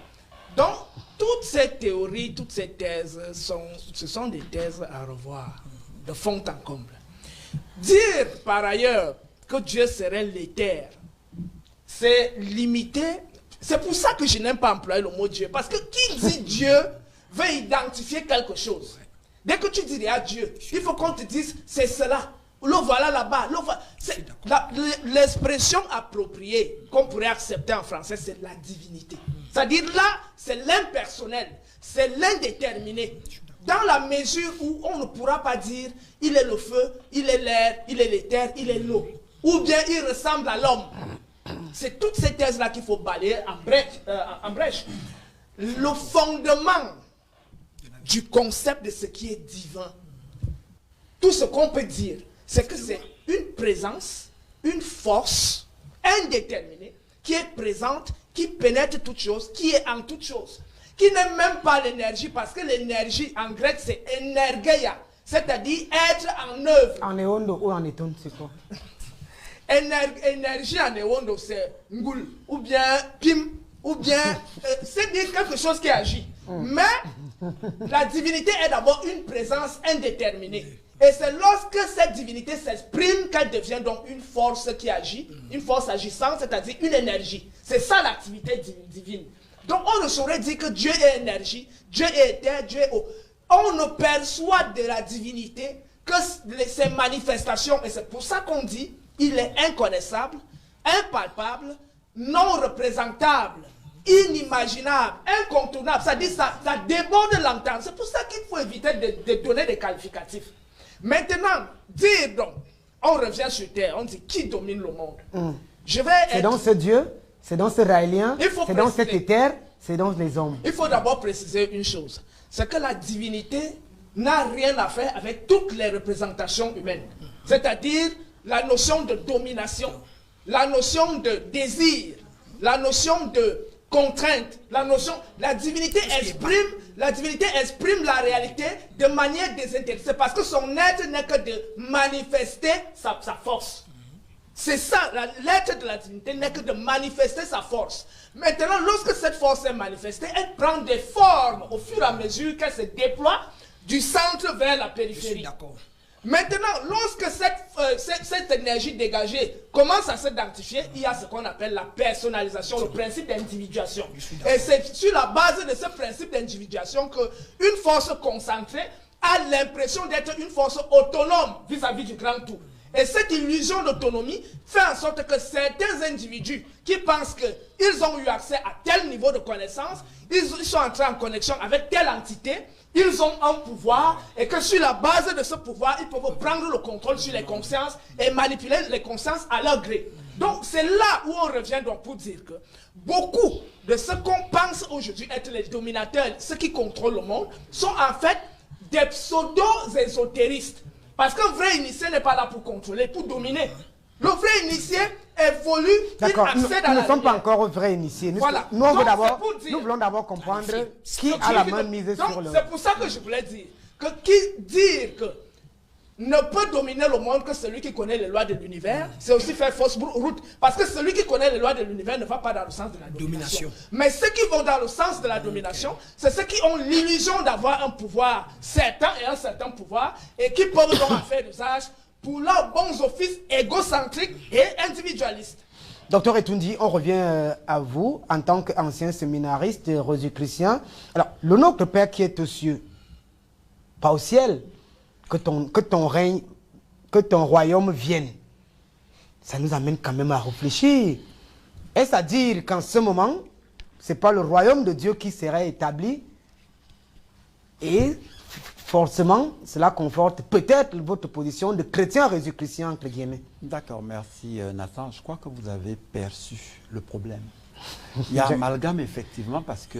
Donc, toutes ces théories, toutes ces thèses, ce sont des thèses à revoir de fond en comble. Dire par ailleurs que Dieu serait l'éther, c'est limiter. C'est pour ça que je n'aime pas employer le mot Dieu. Parce que qui dit Dieu veut identifier quelque chose. Dès que tu dis à Dieu, il faut qu'on te dise c'est cela. Le voilà là-bas. L'expression appropriée qu'on pourrait accepter en français, c'est la divinité. C'est-à-dire là, c'est l'impersonnel, c'est l'indéterminé. Dans la mesure où on ne pourra pas dire il est le feu, il est l'air, il est l'éther, il est l'eau. Ou bien il ressemble à l'homme. C'est toutes ces thèses-là qu'il faut balayer en brèche. Le fondement du concept de ce qui est divin, tout ce qu'on peut dire, c'est que c'est une présence, une force indéterminée qui est présente, qui pénètre toute chose, qui est en toute chose, qui n'est même pas l'énergie, parce que l'énergie en grec c'est energeia, c'est-à-dire être en œuvre. En éondo ou en éton, c'est quoi? Énergie en éondo, c'est ngoul, ou bien pim, ou bien c'est dire quelque chose qui agit. Mais la divinité est d'abord une présence indéterminée. Et c'est lorsque cette divinité s'exprime qu'elle devient donc une force qui agit, une force agissante, c'est-à-dire une énergie. C'est ça l'activité divine. Donc on ne saurait dire que Dieu est énergie, Dieu est éther, Dieu est eau. On ne perçoit de la divinité que ses manifestations. Et c'est pour ça qu'on dit il est inconnaissable, impalpable, non représentable, inimaginable, incontournable. Ça dit ça déborde l'entente. C'est pour ça qu'il faut éviter de donner des qualificatifs. Maintenant, dire donc, on revient sur terre, on dit qui domine le monde. C'est dans ce Dieu, c'est dans ce Raélien, c'est dans cet éther, c'est dans les hommes. Il faut d'abord préciser une chose, c'est que la divinité n'a rien à faire avec toutes les représentations humaines. C'est-à-dire la notion de domination, la notion de désir, la notion de contrainte, la divinité exprime la réalité de manière désintéressée parce que son être n'est que de manifester sa force. C'est ça, l'être de la divinité n'est que de manifester sa force. Maintenant, lorsque cette force est manifestée, elle prend des formes au fur et à mesure qu'elle se déploie du centre vers la périphérie. Je suis d'accord. Maintenant, lorsque cette énergie dégagée commence à s'identifier, il y a ce qu'on appelle la personnalisation, le principe d'individuation. Et c'est sur la base de ce principe d'individuation qu'une force concentrée a l'impression d'être une force autonome vis-à-vis du grand tout. Et cette illusion d'autonomie fait en sorte que certains individus qui pensent qu'ils ont eu accès à tel niveau de connaissance, ils sont entrés en connexion avec telle entité, ils ont un pouvoir et que sur la base de ce pouvoir, ils peuvent prendre le contrôle sur les consciences et manipuler les consciences à leur gré. Donc c'est là où on revient donc pour dire que beaucoup de ce qu'on pense aujourd'hui être les dominateurs, ceux qui contrôlent le monde, sont en fait des pseudo-ésotéristes. Parce qu'un vrai initié n'est pas là pour contrôler, pour dominer. Le vrai initié évolue, il accède à la lumière. Nous ne sommes pas encore vrais initiés. Voilà. Nous voulons d'abord comprendre qui a la main mise sur le... C'est pour ça que je voulais dire que dire que ne peut dominer le monde que celui qui connaît les lois de l'univers, c'est aussi faire fausse route. Parce que celui qui connaît les lois de l'univers ne va pas dans le sens de la domination. Mais ceux qui vont dans le sens de la domination, c'est ceux qui ont l'illusion d'avoir un pouvoir certain et un certain pouvoir et qui peuvent donc en faire usage pour leurs bons offices égocentriques et individualistes. Docteur Etoundi, on revient à vous en tant qu'ancien séminariste rosicrucien. Alors, le Notre Père qui est aux cieux, pas au ciel, que ton règne, que ton royaume vienne. Ça nous amène quand même à réfléchir. Est-ce à dire qu'en ce moment, ce n'est pas le royaume de Dieu qui serait établi? Et forcément, cela conforte peut-être votre position de chrétien rosicrucien, entre guillemets. D'accord, merci Nathan. Je crois que vous avez perçu le problème. Il y a amalgame effectivement parce que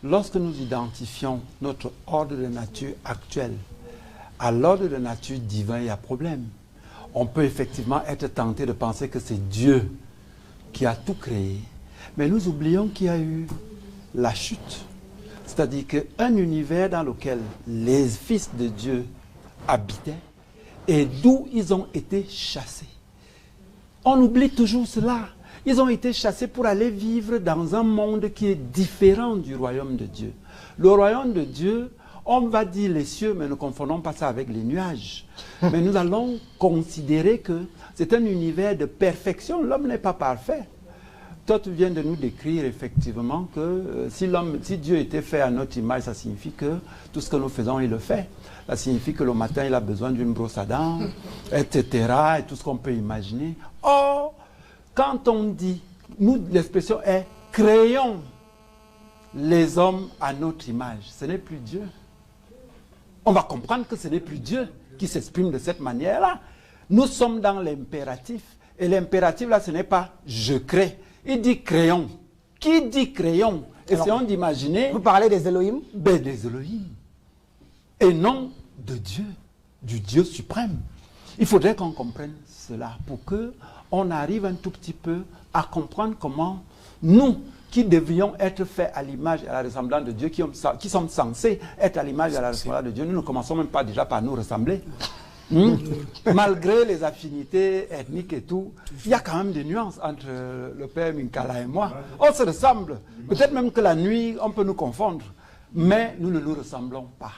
lorsque nous identifions notre ordre de nature actuel à l'ordre de nature divin, il y a problème. On peut effectivement être tenté de penser que c'est Dieu qui a tout créé. Mais nous oublions qu'il y a eu la chute. C'est-à-dire qu'un univers dans lequel les fils de Dieu habitaient et d'où ils ont été chassés. On oublie toujours cela. Ils ont été chassés pour aller vivre dans un monde qui est différent du royaume de Dieu. Le royaume de Dieu, on va dire les cieux, mais ne confondons pas ça avec les nuages. Mais nous allons considérer que c'est un univers de perfection. L'homme n'est pas parfait. Toi, tu viens de nous décrire effectivement que si Dieu était fait à notre image, ça signifie que tout ce que nous faisons, il le fait. Ça signifie que le matin, il a besoin d'une brosse à dents, etc. Et tout ce qu'on peut imaginer. Or, quand on dit, l'expression est « créons les hommes à notre image », ce n'est plus Dieu. On va comprendre que ce n'est plus Dieu qui s'exprime de cette manière-là. Nous sommes dans l'impératif. Et l'impératif, là, ce n'est pas « je crée ». Il dit créons. Qui dit créons? Essayons d'imaginer. Vous parlez des Elohim? Ben, des Elohim. Et non de Dieu, du Dieu suprême. Il faudrait qu'on comprenne cela pour qu'on arrive un tout petit peu à comprendre comment nous, qui devrions être faits à l'image et à la ressemblance de Dieu, qui sommes censés être à l'image et à la ressemblance de Dieu, nous ne commençons même pas déjà par nous ressembler. Malgré les affinités ethniques et tout, il y a quand même des nuances entre le père Minkala et moi. On se ressemble. Peut-être même que la nuit, on peut nous confondre. Mais nous ne nous ressemblons pas.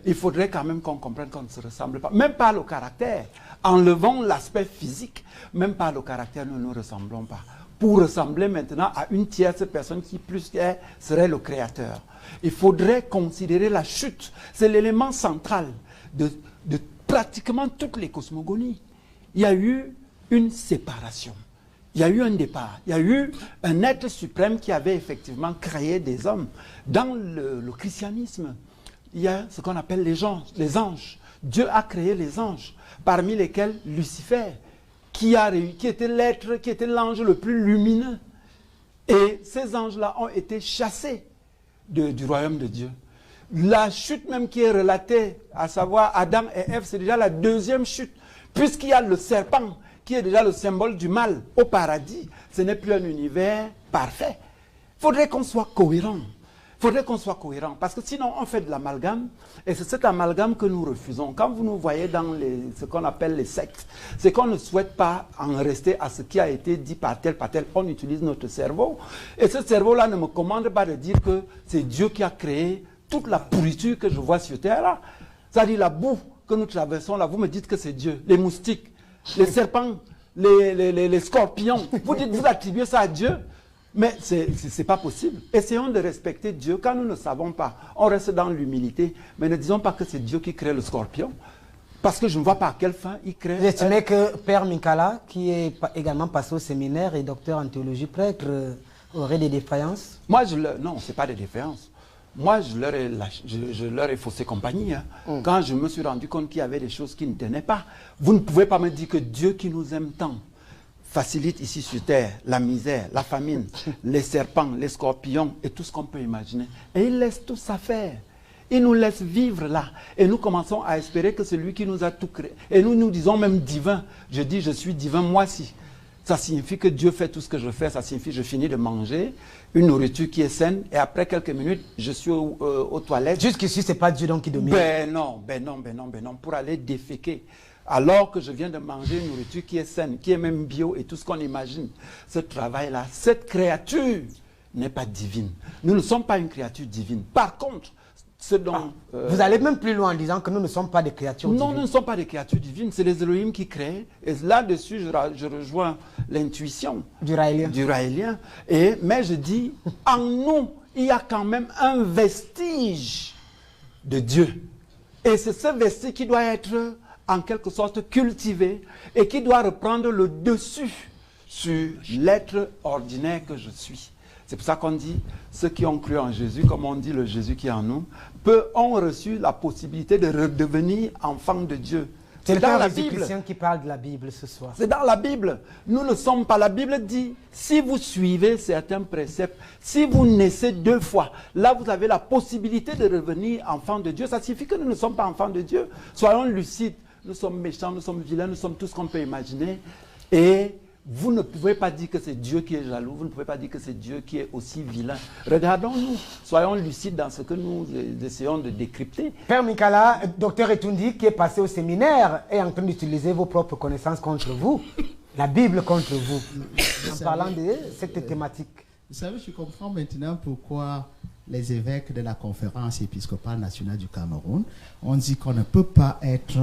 Il faudrait quand même qu'on comprenne qu'on ne se ressemble pas. Même pas le caractère. Enlevons l'aspect physique. Même pas le caractère, nous ne nous ressemblons pas. Pour ressembler maintenant à une tierce personne qui plus qu'elle serait le créateur. Il faudrait considérer la chute. C'est l'élément central de pratiquement toutes les cosmogonies. Il y a eu une séparation. Il y a eu un départ. Il y a eu un être suprême qui avait effectivement créé des hommes. Dans le christianisme, il y a ce qu'on appelle les anges. Dieu a créé les anges, parmi lesquels Lucifer, qui était l'être, qui était l'ange le plus lumineux. Et ces anges-là ont été chassés du royaume de Dieu. La chute même qui est relatée, à savoir Adam et Ève, c'est déjà la deuxième chute. Puisqu'il y a le serpent, qui est déjà le symbole du mal au paradis, ce n'est plus un univers parfait. Il faudrait qu'on soit cohérent. Il faudrait qu'on soit cohérent, parce que sinon on fait de l'amalgame, et c'est cet amalgame que nous refusons. Quand vous nous voyez dans ce qu'on appelle les sectes, c'est qu'on ne souhaite pas en rester à ce qui a été dit par tel, on utilise notre cerveau, et ce cerveau-là ne me commande pas de dire que c'est Dieu qui a créé toute la pourriture que je vois sur terre là. C'est-à-dire la boue que nous traversons là, vous me dites que c'est Dieu, les moustiques, les serpents, les scorpions, vous attribuez ça à Dieu. Mais ce n'est pas possible. Essayons de respecter Dieu. Quand nous ne savons pas, on reste dans l'humilité. Mais ne disons pas que c'est Dieu qui crée le scorpion. Parce que je ne vois pas à quelle fin il crée. Vous estimez que Père Minkala, qui est également passé au séminaire et docteur en théologie prêtre, aurait des défaillances? Moi, non, ce n'est pas des défaillances. Moi, je leur ai faussé compagnie. Hein. Quand je me suis rendu compte qu'il y avait des choses qui ne tenaient pas. Vous ne pouvez pas me dire que Dieu qui nous aime tant facilite ici sur terre la misère, la famine, les serpents, les scorpions et tout ce qu'on peut imaginer. Et il laisse tout ça faire. Il nous laisse vivre là. Et nous commençons à espérer que c'est lui qui nous a tout créé. Et nous disons même divin. Je dis je suis divin moi aussi. Ça signifie que Dieu fait tout ce que je fais. Ça signifie que je finis de manger une nourriture qui est saine. Et après quelques minutes, je suis aux toilettes. Jusqu'ici, ce n'est pas Dieu donc qui domine. Ben non. Pour aller déféquer. Alors que je viens de manger une nourriture qui est saine, qui est même bio et tout ce qu'on imagine. Ce travail-là, cette créature n'est pas divine. Nous ne sommes pas une créature divine. Par contre, ce dont... Vous allez même plus loin en disant que nous ne sommes pas des créatures divines. Non, nous ne sommes pas des créatures divines, c'est les Elohim qui créent. Et là-dessus, je rejoins l'intuition Du raélien. du raélien. Mais je dis, en nous, il y a quand même un vestige de Dieu. Et c'est ce vestige qui doit être en quelque sorte cultivé et qui doit reprendre le dessus sur l'être ordinaire que je suis. C'est pour ça qu'on dit, ceux qui ont cru en Jésus, comme on dit le Jésus qui est en nous, ont reçu la possibilité de redevenir enfants de Dieu. C'est dans la Bible. Bible. Christian qui parle de la Bible ce soir. C'est dans la Bible. Nous ne sommes pas. La Bible dit, si vous suivez certains préceptes, si vous naissez 2 fois, là vous avez la possibilité de revenir enfant de Dieu. Ça signifie que nous ne sommes pas enfants de Dieu. Soyons lucides. Nous sommes méchants, nous sommes vilains, nous sommes tout ce qu'on peut imaginer. Et vous ne pouvez pas dire que c'est Dieu qui est jaloux, vous ne pouvez pas dire que c'est Dieu qui est aussi vilain. Regardons-nous, soyons lucides dans ce que nous essayons de décrypter. Père Minkala, docteur Etundi, qui est passé au séminaire, est en train d'utiliser vos propres connaissances contre vous, la Bible contre vous, en parlant de cette thématique. Vous savez, je comprends maintenant pourquoi les évêques de la conférence épiscopale nationale du Cameroun ont dit qu'on ne peut pas être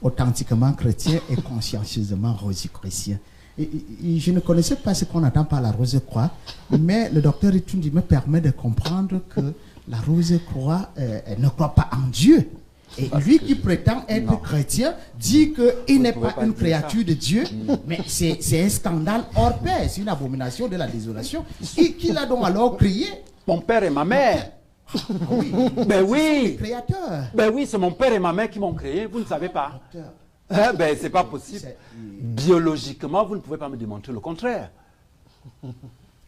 authentiquement chrétien et consciencieusement rosicrucien. Et je ne connaissais pas ce qu'on attend par la Rose-Croix, mais le docteur Etundi me permet de comprendre que la Rose-Croix ne croit pas en Dieu. Et lui qui prétend être chrétien dit qu'il n'est pas une créature de Dieu, mais c'est un scandale hors pair, c'est une abomination de la désolation. Qui l'a donc alors crié? Mon père et ma mère. Oui. Ben oui. Créateur. Ben oui, c'est mon père et ma mère qui m'ont créé, vous ne savez pas. Ben c'est pas possible. Biologiquement, vous ne pouvez pas me démontrer le contraire.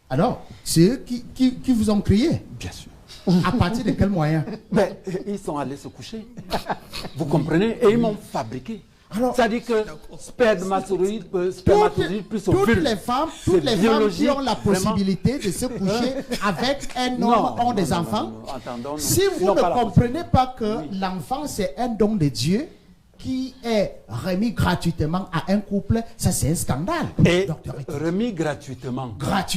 Alors, c'est eux qui vous ont crié? Bien sûr. À partir de quel moyen? Ben, ils sont allés se coucher. Vous comprenez? Et ils m'ont fabriqué. C'est-à-dire que spermatozoïde plus toutes ovule. les femmes qui ont la possibilité de se coucher avec un homme ont des enfants. Si vous ne comprenez pas que l'enfant c'est un don de Dieu qui est remis gratuitement à un couple, ça c'est un scandale. Et remis gratuitement.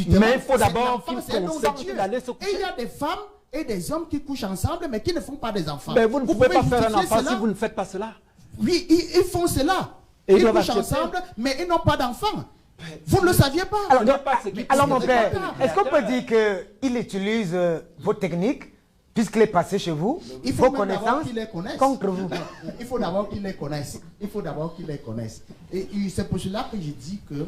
Mais il faut d'abord qu'il consentent d'aller se coucher. Et il y a des femmes et des hommes qui couchent ensemble mais qui ne font pas des enfants. Mais vous ne pouvez pas faire un enfant si vous ne faites pas cela. Oui, ils font cela. Ils couchent ensemble, mais ils n'ont pas d'enfants. Vous ne le saviez pas. Alors mon père, est-ce qu'on peut dire qu'il utilise vos techniques, puisqu'il est passé chez vous, vos connaissances contre vous? Il faut d'abord qu'ils les connaissent. Il faut d'abord qu'ils les connaissent. Et c'est pour cela que je dis que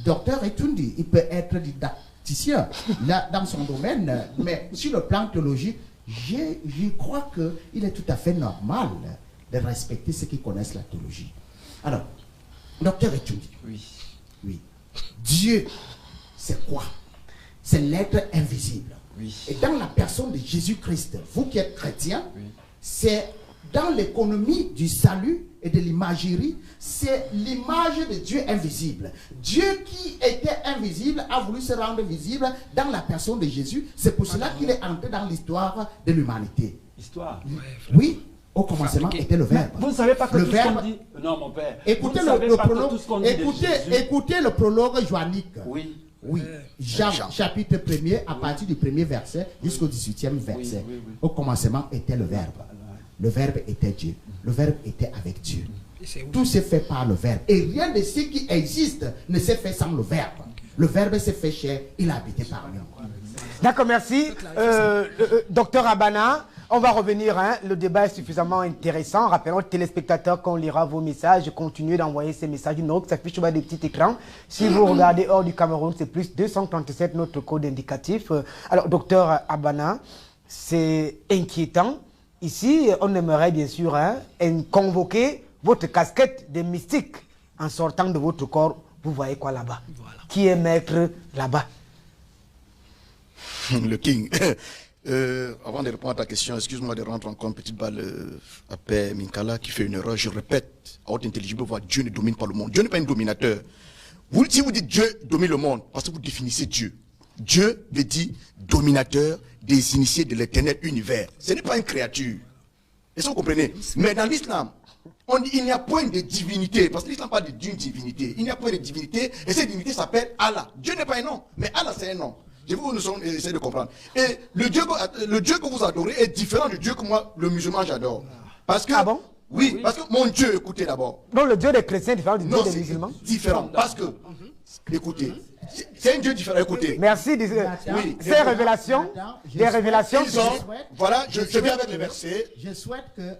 docteur Etundi, il peut être didacticien là, dans son domaine, mais sur le plan théologique, je crois qu'il est tout à fait normal de respecter ceux qui connaissent la théologie. Alors, docteur Etundi, oui. Dieu, c'est quoi? C'est l'être invisible. Oui. Et dans la personne de Jésus-Christ, vous qui êtes chrétien, c'est dans l'économie du salut et de l'imagerie, c'est l'image de Dieu invisible. Dieu qui était invisible a voulu se rendre visible dans la personne de Jésus. C'est pour cela qu'il est entré dans l'histoire de l'humanité. Histoire? Oui. Au commencement était le Verbe. Vous ne savez pas que le tout verbe... ce qu'on dit... Non, mon père. Écoutez le prologue. Écoutez le prologue joannique. Oui. Oui. Jean, chapitre 1er, à partir du 1er verset jusqu'au 18e verset. Oui. Au commencement était le Verbe. Le Verbe était Dieu. Le Verbe était avec Dieu. Tout s'est fait par le Verbe. Et rien de ce qui existe ne s'est fait sans le Verbe. Le Verbe s'est fait chair. Il a habité parmi nous. D'accord, merci. Docteur Abana, on va revenir. Le débat est suffisamment intéressant. Rappelons aux téléspectateurs qu'on lira vos messages. Continuez d'envoyer ces messages. Une autre s'affiche sur des petits écrans. Si vous regardez hors du Cameroun, c'est plus 237, notre code indicatif. Alors, docteur Abana, c'est inquiétant. Ici, on aimerait bien sûr convoquer votre casquette de mystique en sortant de votre corps. Vous voyez quoi là-bas? Qui est maître là-bas? Le King. Avant de répondre à ta question, excuse-moi de rendre encore une petite balle à Père Minkala qui fait une erreur. Je répète, à haute intelligible voix, Dieu ne domine pas le monde. Dieu n'est pas un dominateur. Si vous dites Dieu domine le monde, parce que vous définissez Dieu. Dieu veut dire dominateur des initiés de l'éternel univers. Ce n'est pas une créature. Est-ce que vous comprenez? Mais dans l'islam, il n'y a point de divinité. Parce que l'islam parle d'une divinité. Il n'y a point de divinité. Et cette divinité s'appelle Allah. Dieu n'est pas un nom, mais Allah c'est un nom. Je veux que nous essayer de comprendre. Et le Dieu que vous adorez est différent du Dieu que moi, le musulman, j'adore. Parce que, ah bon? Oui, parce que mon Dieu, écoutez d'abord. Donc le Dieu des chrétiens est différent du Dieu Non, des c'est musulmans? différent. Parce que, écoutez, c'est un Dieu différent. Écoutez. Merci. Oui. Ces révélations, des révélations. Ils ont, voilà, je viens avec les versets. Je souhaite que,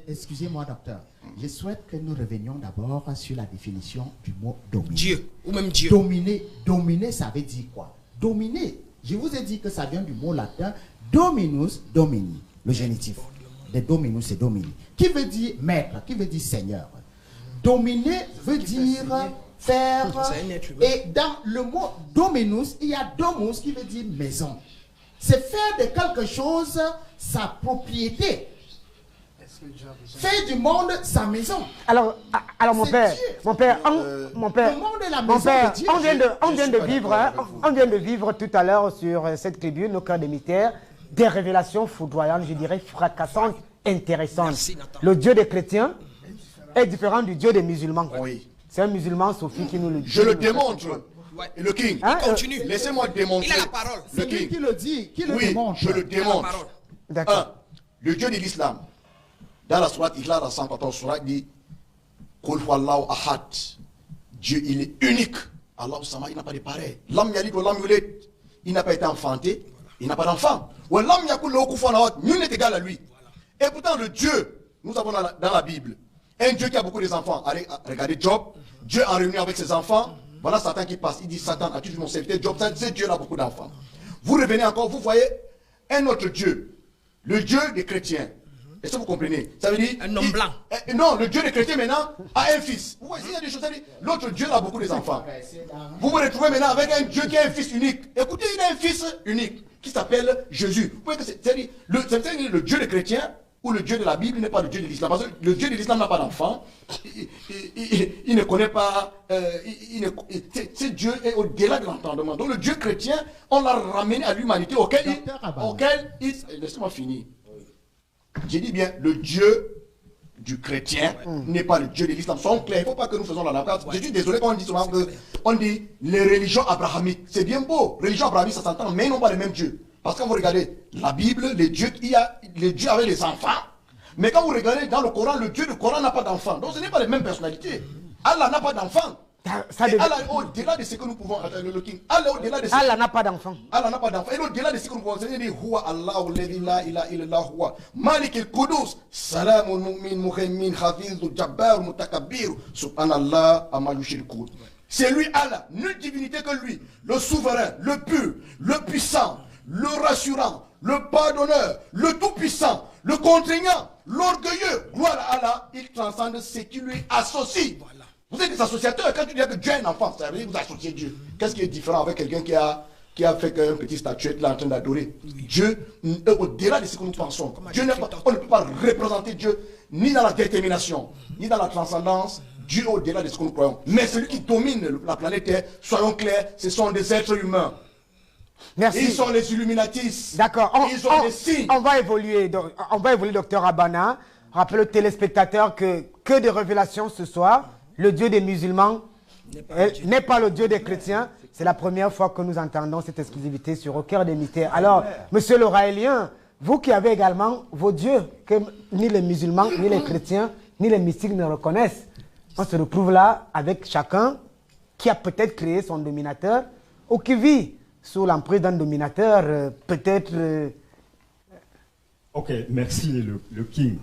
excusez-moi docteur, je souhaite que nous revenions d'abord sur la définition du mot dominer. Dieu, ou même Dieu. Dominer, ça veut dire quoi? Dominer, je vous ai dit que ça vient du mot latin dominus, domini, le génitif. De dominus, c'est domini. Qui veut dire maître, qui veut dire seigneur. Dominer veut dire faire. Et dans le mot dominus, il y a domus qui veut dire maison. C'est faire de quelque chose sa propriété. Faire du monde sa maison. Alors mon père, le monde est la maison de Dieu. on vient de vivre tout à l'heure sur cette tribune, au cœur des mystères, des révélations foudroyantes, je dirais fracassantes, intéressantes. Merci, Nathan. Le Dieu des chrétiens est différent du Dieu des musulmans. Oui. C'est un musulman, Sophie, qui nous le dit. Je le démontre. Ouais. Et le King. Hein, Continue. Laissez-moi démontrer. Il a la parole. Le C'est lui King. qui le dit, qui le Oui, démontre. je le Il a la démontre. parole. D'accord. Le Dieu de l'islam, dans la sourate Ikhlas, la 114 sourate, dit Qul huwallahu ahad. Dieu, il est unique. Allah Sama, il n'a pas de pareil. Lam yalid wa lam yulad. Il n'a pas été enfanté. Il n'a pas d'enfant. Wa lam yakul lahu kufuwan ahad. Nul n'est égal à lui. Et pourtant, le Dieu, nous avons dans la Bible, un Dieu qui a beaucoup d'enfants. Allez, regardez Job. Dieu en réunion avec ses enfants. Voilà Satan qui passe. Il dit Satan, as-tu vu mon serviteur Job? C'est Dieu, il a beaucoup d'enfants. Vous revenez encore, vous voyez un autre Dieu. Le Dieu des chrétiens. Est-ce que vous comprenez? Ça veut dire. Un homme blanc. Non, le Dieu des chrétiens maintenant a un fils. Vous voyez, il y a des choses. L'autre Dieu a beaucoup d'enfants. Vous vous retrouvez maintenant avec un Dieu qui a un fils unique. Écoutez, il a un fils unique qui s'appelle Jésus. Vous voyez que c'est-à-dire le Dieu des chrétiens ou le Dieu de la Bible n'est pas le Dieu de l'islam. Parce que le Dieu de l'islam n'a pas d'enfant. Il ne connaît pas. Ce Dieu est au-delà de l'entendement. Donc le Dieu chrétien, on l'a ramené à l'humanité auquel il. Laissez-moi finir. J'ai dit bien, le Dieu du chrétien n'est pas le Dieu de l'islam. Soyons clairs, il ne faut pas que nous faisons la lave. Je suis désolé quand on dit souvent que on dit les religions abrahamiques. C'est bien beau, religion abrahamique ça s'entend, mais ils n'ont pas le même Dieu. Parce que quand vous regardez la Bible, les dieux avaient des enfants. Mais quand vous regardez dans le Coran, le Dieu du Coran n'a pas d'enfants. Donc ce n'est pas les mêmes personnalités. Allah n'a pas d'enfants. Allah est au-delà de ce que nous pouvons. Le King. Allah est au-delà de ce Allah n'a pas d'enfant. Allah n'a pas d'enfant. Et au-delà de ce que nous pouvons. C'est dit Huwa Allahu alladhi la ilaha illa huwa Malik al-Qudus Salamul mu'min muhaymin hafizul jabbar mutakabbir subhanallah amma yushrikun. C'est lui Allah, nulle divinité que lui, le souverain, le pur, le puissant, le rassurant, le pardonneur, le tout-puissant, le contraignant, l'orgueilleux. Gloire à Allah, il transcende ce qui lui associe. Voilà. Vous êtes des associateurs. Quand tu dis que Dieu est un enfant, ça veut dire que vous associez Dieu. Qu'est-ce qui est différent avec quelqu'un qui a fait qu'un petit statuette là en train d'adorer? Dieu est au-delà de ce que nous pensons. Dieu n'est pas, on ne peut pas représenter Dieu ni dans la détermination, ni dans la transcendance. Dieu est au-delà de ce que nous croyons. Mais celui qui domine la planète Terre, soyons clairs, ce sont des êtres humains. Merci. Ils sont les Illuminatis. D'accord. Ils ont des signes. On va évoluer, docteur Abana. Rappelez aux téléspectateurs que de révélations ce soir. Le Dieu des musulmans n'est pas le Dieu des chrétiens. C'est la première fois que nous entendons cette exclusivité sur Au cœur des mystères. Alors, monsieur le Raélien, vous qui avez également vos dieux, que ni les musulmans, ni les chrétiens, ni les mystiques ne reconnaissent. On se retrouve là avec chacun qui a peut-être créé son dominateur ou qui vit sous l'emprise d'un dominateur, peut-être... Ok, merci le King.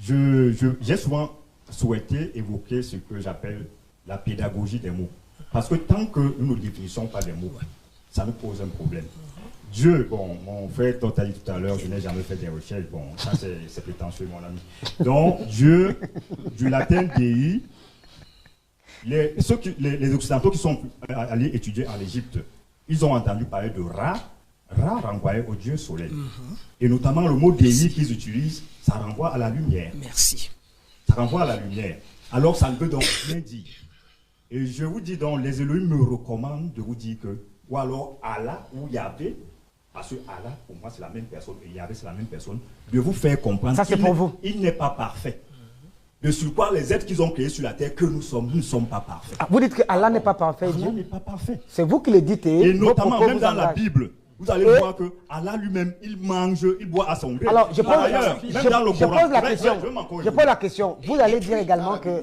J'ai souvent souhaité évoquer ce que j'appelle la pédagogie des mots. Parce que tant que nous ne définissons pas les mots, ça nous pose un problème. Dieu, bon, mon frère t'a dit tout à l'heure, je n'ai jamais fait des recherches, bon, ça c'est prétentieux mon ami. Donc, Dieu, du latin Dei, les Occidentaux qui sont allés étudier en Égypte, ils ont entendu parler de Ra. Ra renvoyait au Dieu soleil. Et notamment le mot Dei qu'ils utilisent, ça renvoie à la lumière. Merci. Ça renvoie à la lumière. Alors ça ne veut donc rien dire. Et je vous dis donc, les Elohim me recommandent de vous dire que, ou alors Allah ou Yahvé, parce que Allah, pour moi, c'est la même personne, et Yahvé, c'est la même personne, de vous faire comprendre ça, c'est pour vous. Il n'est pas parfait. De surcroît, les êtres qu'ils ont créés sur la terre, que nous ne sommes pas parfaits. Ah, vous dites que Allah n'est pas parfait. Allah n'est pas parfait. C'est vous qui le dites. Et notamment, vos même dans la engagent. Bible, vous allez voir que Allah lui-même, il mange, il boit à son gré. Alors, je pose, Ailleurs, même dans le je Coran. pose la question. Je pose la question. Vous allez dire également que...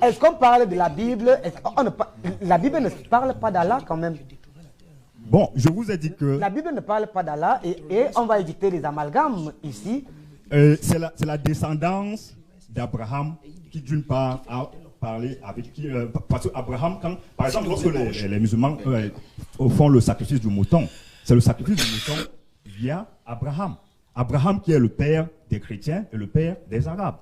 Est-ce qu'on parle de la Bible? La Bible ne parle pas d'Allah quand même. Bon, je vous ai dit que... La Bible ne parle pas d'Allah et on va éviter les amalgames ici. C'est la descendance d'Abraham qui, d'une part, a parlé avec qui... parce qu'Abraham, par exemple, lorsque les musulmans font le sacrifice du mouton, c'est le sacrifice du mouton via Abraham. Abraham qui est le père des chrétiens et le père des arabes.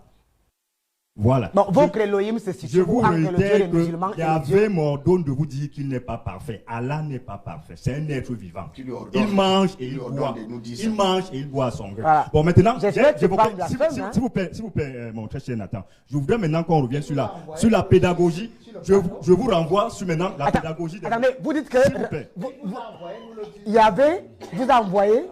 Voilà. Bon, votre Elohim se situe entre le Dieu des musulmans et le Dieu... Yahvé m'ordonne de vous dire qu'il n'est pas parfait. Allah n'est pas parfait. C'est un être vivant. Il mange et il boit. Il mange et il boit à son gré. Voilà. Bon, maintenant, s'il vous plaît, mon très cher Nathan, je voudrais maintenant qu'on revienne sur la pédagogie. Je vous renvoie sur maintenant la pédagogie. Attendez, vous dites que Yahvé vous a envoyé,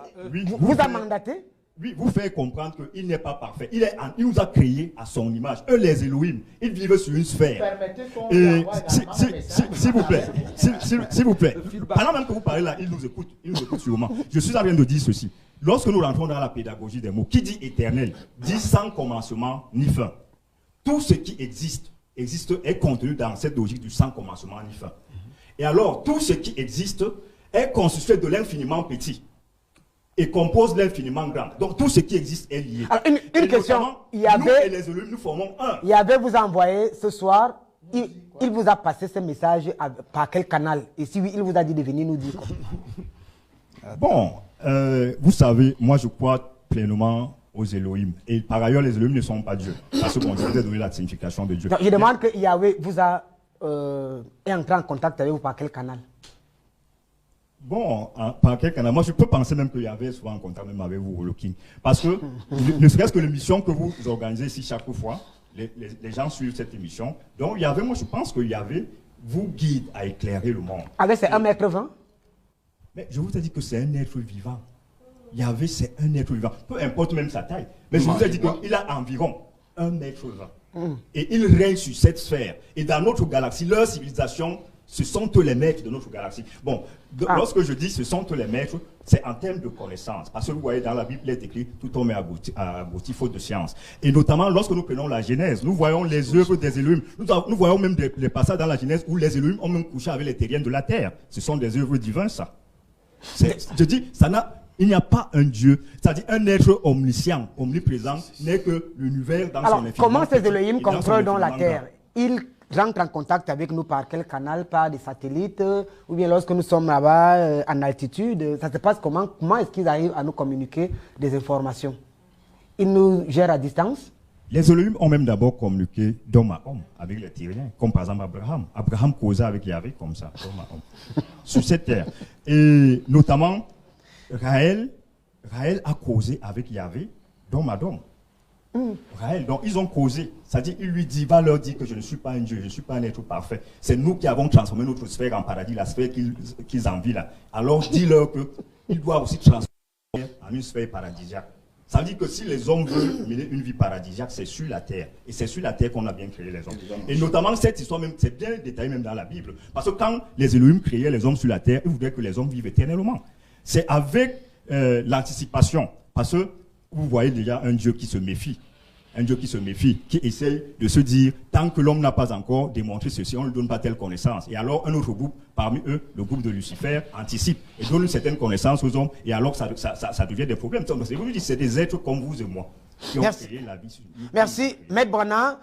vous a mandaté. Oui, vous faire comprendre qu'il n'est pas parfait. Il nous a créés à son image. Eux, les Elohim, ils vivent sur une sphère. Et s'il vous plaît, pendant même que vous parlez là, ils nous écoutent sûrement. Je suis en train de dire ceci. Lorsque nous rentrons dans la pédagogie des mots, qui dit éternel, dit sans commencement ni fin. Tout ce qui existe est contenu dans cette logique du sans commencement ni fin. Et alors, tout ce qui existe est constitué de l'infiniment petit et compose l'infiniment grand. Donc tout ce qui existe est lié. Alors, une question. Nous et les Elohim, nous formons un. Yahvé vous a envoyé ce soir, il vous a passé ce message par quel canal? Et si oui, il vous a dit de venir nous dire quoi? Bon, vous savez, moi je crois pleinement aux Elohim. Et par ailleurs, les Elohim ne sont pas Dieu. Parce qu'on vous a donné la signification de Dieu. Donc, je demande que Yahvé vous a est entré en contact avec vous par quel canal? Bon, par quel canal? Moi, je peux penser même qu'il y avait souvent en contact même avec vous, le King. Parce que, ne serait-ce que l'émission que vous organisez ici chaque fois, les gens suivent cette émission. Donc, il y avait, moi, je pense qu'il y avait, vous guide à éclairer le monde. Avec c'est 1,20 m? Mais je vous ai dit que c'est un être vivant. Il y avait, c'est un être vivant. Peu importe même sa taille. Mais je vous ai dit qu'il a environ 1,20 m. Et il règne sur cette sphère. Et dans notre galaxie, leur civilisation, ce sont tous les maîtres de notre galaxie. Bon, lorsque je dis ce sont tous les maîtres, c'est en termes de connaissances. Parce que vous voyez, dans la Bible, il est écrit tout homme est abouti faute de science. Et notamment, lorsque nous prenons la Genèse, nous voyons les œuvres des Elohim. Nous voyons même des passages dans la Genèse où les Elohim ont même couché avec les terriens de la terre. Ce sont des œuvres divines, ça. Je dis, il n'y a pas un Dieu, c'est-à-dire un être omniscient, omniprésent, n'est que l'univers dans son infiniment. Comment ces Elohim contrôlent dans la terre? Ils rentrent en contact avec nous par quel canal? Par des satellites? Ou bien lorsque nous sommes là-bas en altitude? Ça se passe comment? Comment est-ce qu'ils arrivent à nous communiquer des informations? Ils nous gèrent à distance? Les Elohim ont même d'abord communiqué d'homme à homme avec les Tyriens, comme par exemple Abraham. Abraham causait avec Yahvé comme ça, d'homme à homme, sur cette terre. Et notamment, Raël a causé avec Yahvé d'homme à homme. Raël, donc ils ont causé, c'est-à-dire il lui dit, va leur dire que je ne suis pas un Dieu, je ne suis pas un être parfait. C'est nous qui avons transformé notre sphère en paradis, la sphère qu'ils envient là. Alors dis-leur qu'ils doivent aussi transformer en une sphère paradisiaque. Ça veut dire que si les hommes veulent mener une vie paradisiaque, c'est sur la terre. Et c'est sur la terre qu'on a bien créé les hommes. Et notamment cette histoire, même, c'est bien détaillé même dans la Bible. Parce que quand les Elohim créaient les hommes sur la terre, ils voudraient que les hommes vivent éternellement. C'est avec l'anticipation. Parce que vous voyez déjà un Dieu qui se méfie. Un Dieu qui se méfie, qui essaye de se dire, tant que l'homme n'a pas encore démontré ceci, on ne lui donne pas telle connaissance. Et alors, un autre groupe, parmi eux, le groupe de Lucifer, anticipe et donne une certaine connaissance aux hommes. Et alors, ça devient des problèmes. Donc, c'est des êtres comme vous et moi qui ont créé la vie. Merci. Maître Brana,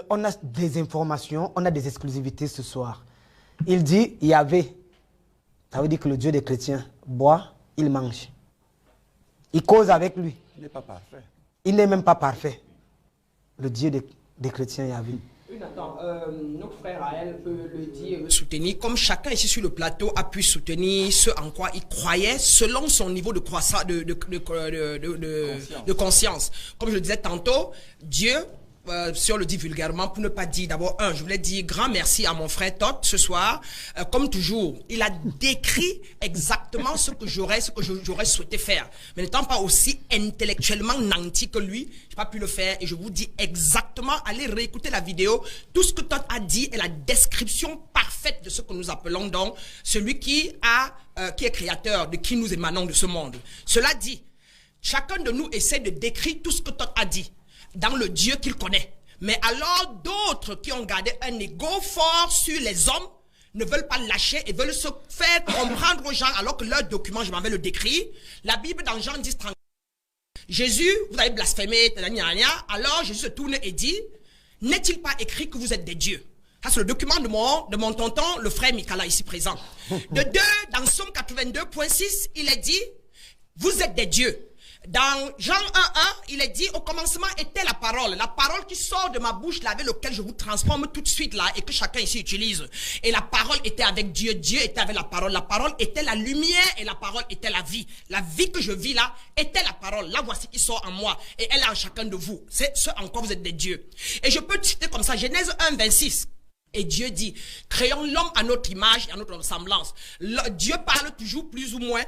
on a des informations, on a des exclusivités ce soir. Il dit, Yahvé, ça veut dire que le Dieu des chrétiens boit, il mange. Il cause avec lui. Il n'est pas parfait. Il n'est même pas parfait. Le Dieu des chrétiens Yahvé. Nathan, notre frère Raël peut le dire, le soutenir, comme chacun ici sur le plateau a pu soutenir ce en quoi il croyait selon son niveau de croissance, de conscience. Comme je le disais tantôt, Dieu si on le dit vulgairement, pour ne pas dire d'abord je voulais dire grand merci à mon frère Todd ce soir. Comme toujours, il a décrit exactement ce que j'aurais souhaité faire. Mais n'étant pas aussi intellectuellement nanti que lui, j'ai pas pu le faire et je vous dis exactement, allez réécouter la vidéo. Tout ce que Todd a dit est la description parfaite de ce que nous appelons donc celui qui est créateur, de qui nous émanons de ce monde. Cela dit, chacun de nous essaie de décrire tout ce que Todd a dit dans le Dieu qu'il connaît. Mais alors d'autres qui ont gardé un ego fort sur les hommes ne veulent pas lâcher et veulent se faire comprendre aux gens alors que leur document, je m'en vais le décrire. La Bible dans Jean 10, 30. Jésus, vous avez blasphémé, alors Jésus se tourne et dit, n'est-il pas écrit que vous êtes des dieux? Ça, c'est le document de mon tonton, le frère Mikala, ici présent. De deux, dans Somme 82.6, il est dit, vous êtes des dieux. Dans Jean 1.1, il est dit, au commencement était la parole qui sort de ma bouche, avec laquelle je vous transforme tout de suite là, et que chacun ici utilise. Et la parole était avec Dieu, Dieu était avec la parole était la lumière, et la parole était la vie. La vie que je vis là, était la parole. Là, voici qui sort en moi, et elle est en chacun de vous. C'est ce en quoi vous êtes des dieux. Et je peux citer comme ça, Genèse 1.26. Et Dieu dit, créons l'homme à notre image et à notre ressemblance. Dieu parle toujours plus ou moins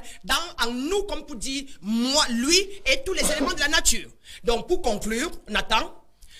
en nous, comme pour dire, moi, lui et tous les éléments de la nature. Donc, pour conclure, Nathan,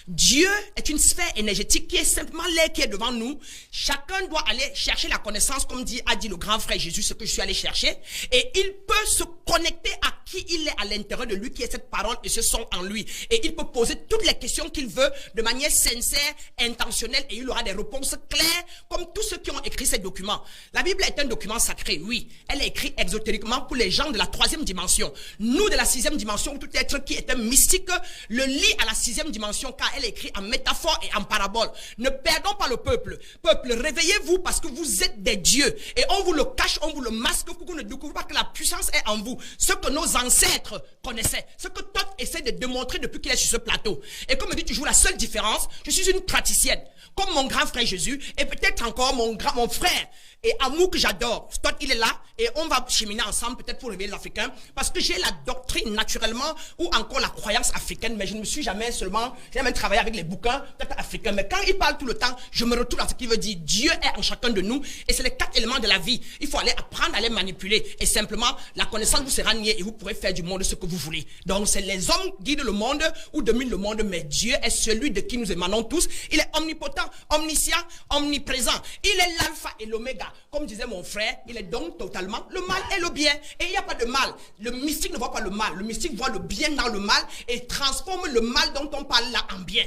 Dieu est une sphère énergétique qui est simplement l'air qui est devant nous. Chacun doit aller chercher la connaissance, comme a dit le grand frère Jésus, ce que je suis allé chercher. Et il peut se connecter à qui il est à l'intérieur de lui, qui est cette parole et ce son en lui. Et il peut poser toutes les questions qu'il veut de manière sincère, intentionnelle, et il aura des réponses claires, comme tous ceux qui ont écrit ces documents. La Bible est un document sacré, oui. Elle est écrite exotériquement pour les gens de la 3e dimension. Nous, de la 6e dimension, où tout être qui est un mystique, le lit à la 6e dimension, car elle est écrite en métaphore et en parabole. Ne perdons pas le peuple. Peuple, réveillez-vous parce que vous êtes des dieux. Et on vous le cache, on vous le masque pour que vous ne découvrez pas que la puissance est en vous. Ce que nos ancêtres connaissaient. Ce que Todd essaie de démontrer depuis qu'il est sur ce plateau. Et comme me dit toujours, la seule différence, je suis une praticienne. Comme mon grand frère Jésus et peut-être encore mon frère et amour que j'adore. Todd, il est là et on va cheminer ensemble peut-être pour réveiller les Africains parce que j'ai la doctrine naturellement ou encore la croyance africaine, mais je ne me suis jamais j'ai jamais travaillé avec les bouquins peut-être africains, mais quand il parle tout le temps, je me retrouve à ce qu'il veut dire. Dieu est en chacun de nous et c'est les 4 éléments de la vie. Il faut aller apprendre à les manipuler et simplement la connaissance vous sera niée et vous pourrez faire du monde ce que vous voulez. Donc c'est les hommes qui guident le monde ou dominent le monde, mais Dieu est celui de qui nous émanons tous. Il est omnipotent, omniscient, omniprésent. Il est l'alpha et l'oméga. Comme disait mon frère, il est donc totalement le mal et le bien. Et il n'y a pas de mal. Le mystique ne voit pas le mal. Le mystique voit le bien dans le mal et transforme le mal dont on parle là en bien.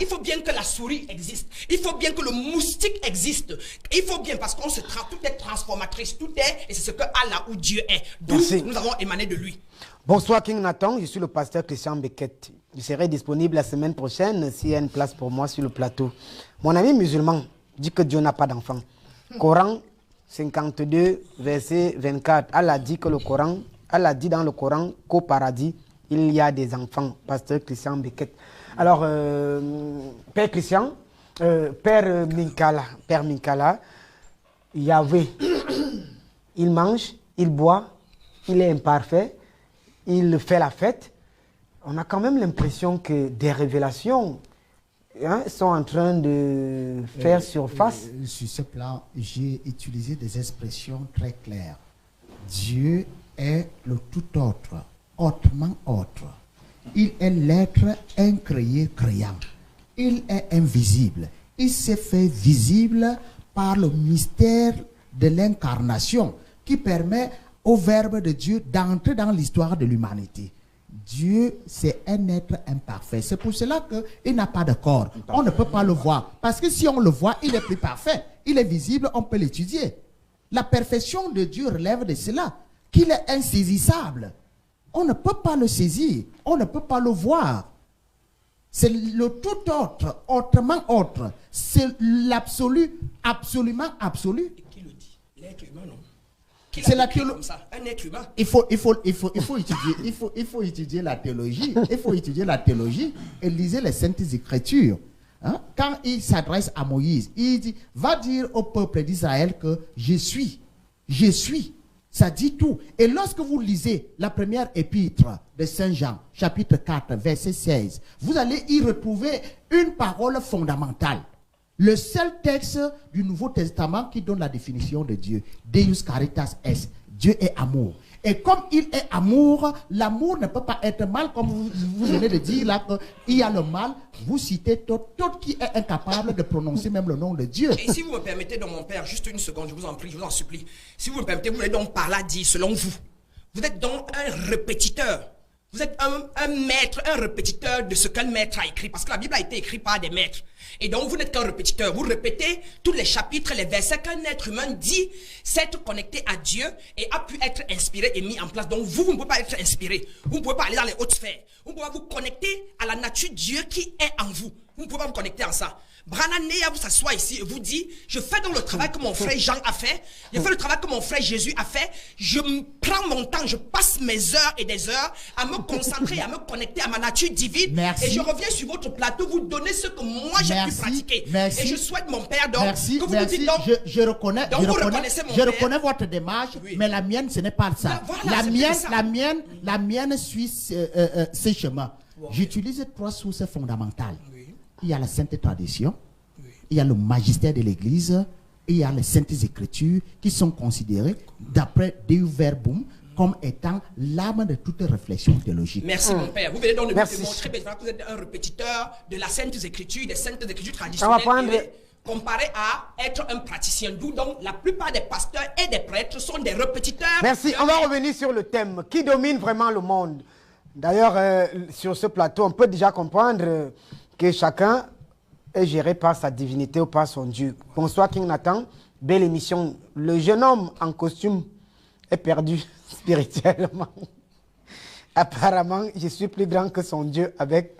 Il faut bien que la souris existe. Il faut bien que le moustique existe. Il faut bien parce qu'on tout est transformatrice. Tout est, et c'est ce que Allah ou Dieu est. D'où nous avons émané de lui. Bonsoir King Nathan, je suis le pasteur Christian Beckett. Je serai disponible la semaine prochaine s'il y a une place pour moi sur le plateau. Mon ami musulman dit que Dieu n'a pas d'enfant. Coran 52, verset 24. Allah dit que Allah dit dans le Coran qu'au paradis, il y a des enfants. Pasteur Christian Beckett. Alors, Père Christian, Père Minkala, Yahweh, il mange, il boit, il est imparfait, il fait la fête. On a quand même l'impression que des révélations sont en train de faire surface. Sur ce plan, j'ai utilisé des expressions très claires. Dieu est le tout autre, autrement autre. Il est l'être incréé créant. Il est invisible. Il s'est fait visible par le mystère de l'incarnation qui permet au Verbe de Dieu d'entrer dans l'histoire de l'humanité. Dieu, c'est un être imparfait. C'est pour cela qu'il n'a pas de corps. On ne peut pas le voir. Parce que si on le voit, il est plus parfait. Il est visible, on peut l'étudier. La perfection de Dieu relève de cela, qu'il est insaisissable. On ne peut pas le saisir. On ne peut pas le voir. C'est le tout autre, autrement autre. C'est l'absolu, absolument absolu. Et qui le dit? L'être humain, non? C'est la théologie. Un être humain. Il faut étudier la théologie. Il faut étudier la théologie et lisez les Saintes Écritures. Hein? Quand il s'adresse à Moïse, il dit, va dire au peuple d'Israël que je suis. Je suis. Ça dit tout. Et lorsque vous lisez la première épître de Saint Jean, chapitre 4, verset 16, vous allez y retrouver une parole fondamentale. Le seul texte du Nouveau Testament qui donne la définition de Dieu. Deus caritas est. Dieu est amour. Et comme il est amour, l'amour ne peut pas être mal, comme vous venez de dire là, qu'il y a le mal. Vous citez Tot qui est incapable de prononcer même le nom de Dieu. Et si vous me permettez, donc mon père, juste une seconde, je vous en prie, je vous en supplie. Si vous me permettez, vous voulez donc par là dire, selon vous, vous êtes donc un répétiteur. Vous êtes un maître, un répétiteur de ce qu'un maître a écrit. Parce que la Bible a été écrite par des maîtres. Et donc, vous n'êtes qu'un répétiteur. Vous répétez tous les chapitres, les versets qu'un être humain dit s'être connecté à Dieu et a pu être inspiré et mis en place. Donc, vous ne pouvez pas être inspiré. Vous ne pouvez pas aller dans les hautes sphères. Vous ne pouvez pas vous connecter à la nature Dieu qui est en vous. Vous ne pouvez pas vous connecter à ça. Brananea vous s'assoit ici et vous dit, je fais donc le travail que mon frère Jean a fait, je fais le travail que mon frère Jésus a fait, je prends mon temps, je passe mes heures et des heures à me concentrer, à me connecter à ma nature divine. Merci. Et je reviens sur votre plateau, vous donner ce que moi j'ai pu pratiquer. Merci. Et je souhaite mon père donc, Merci, que vous merci. nous dites donc, je reconnais, donc je vous reconnais, reconnaissez mon je père. reconnais votre démarche, Oui. mais la mienne, ce n'est pas ça. Voilà, la mienne suit ces chemins. Wow. J'utilise 3 sources fondamentales. Oui. Il y a la Sainte Tradition, Oui. il y a le magistère de l'Église, et il y a les Saintes Écritures qui sont considérées, d'après Deu Verbum, comme étant l'âme de toute réflexion théologique. Merci mon père. Vous venez donc de me Merci. démontrer que vous êtes un répétiteur de la Sainte Écriture, des Saintes Écritures On va traditionnelles. prendre- Comparé à être un praticien. D'où donc la plupart des pasteurs et des prêtres sont des répétiteurs. Merci. On va revenir sur le thème. Qui domine vraiment le monde? D'ailleurs, sur ce plateau, on peut déjà comprendre que chacun est géré par sa divinité ou par son Dieu. Bonsoir King Nathan. Belle émission. Le jeune homme en costume est perdu spirituellement. Apparemment, je suis plus grand que son Dieu avec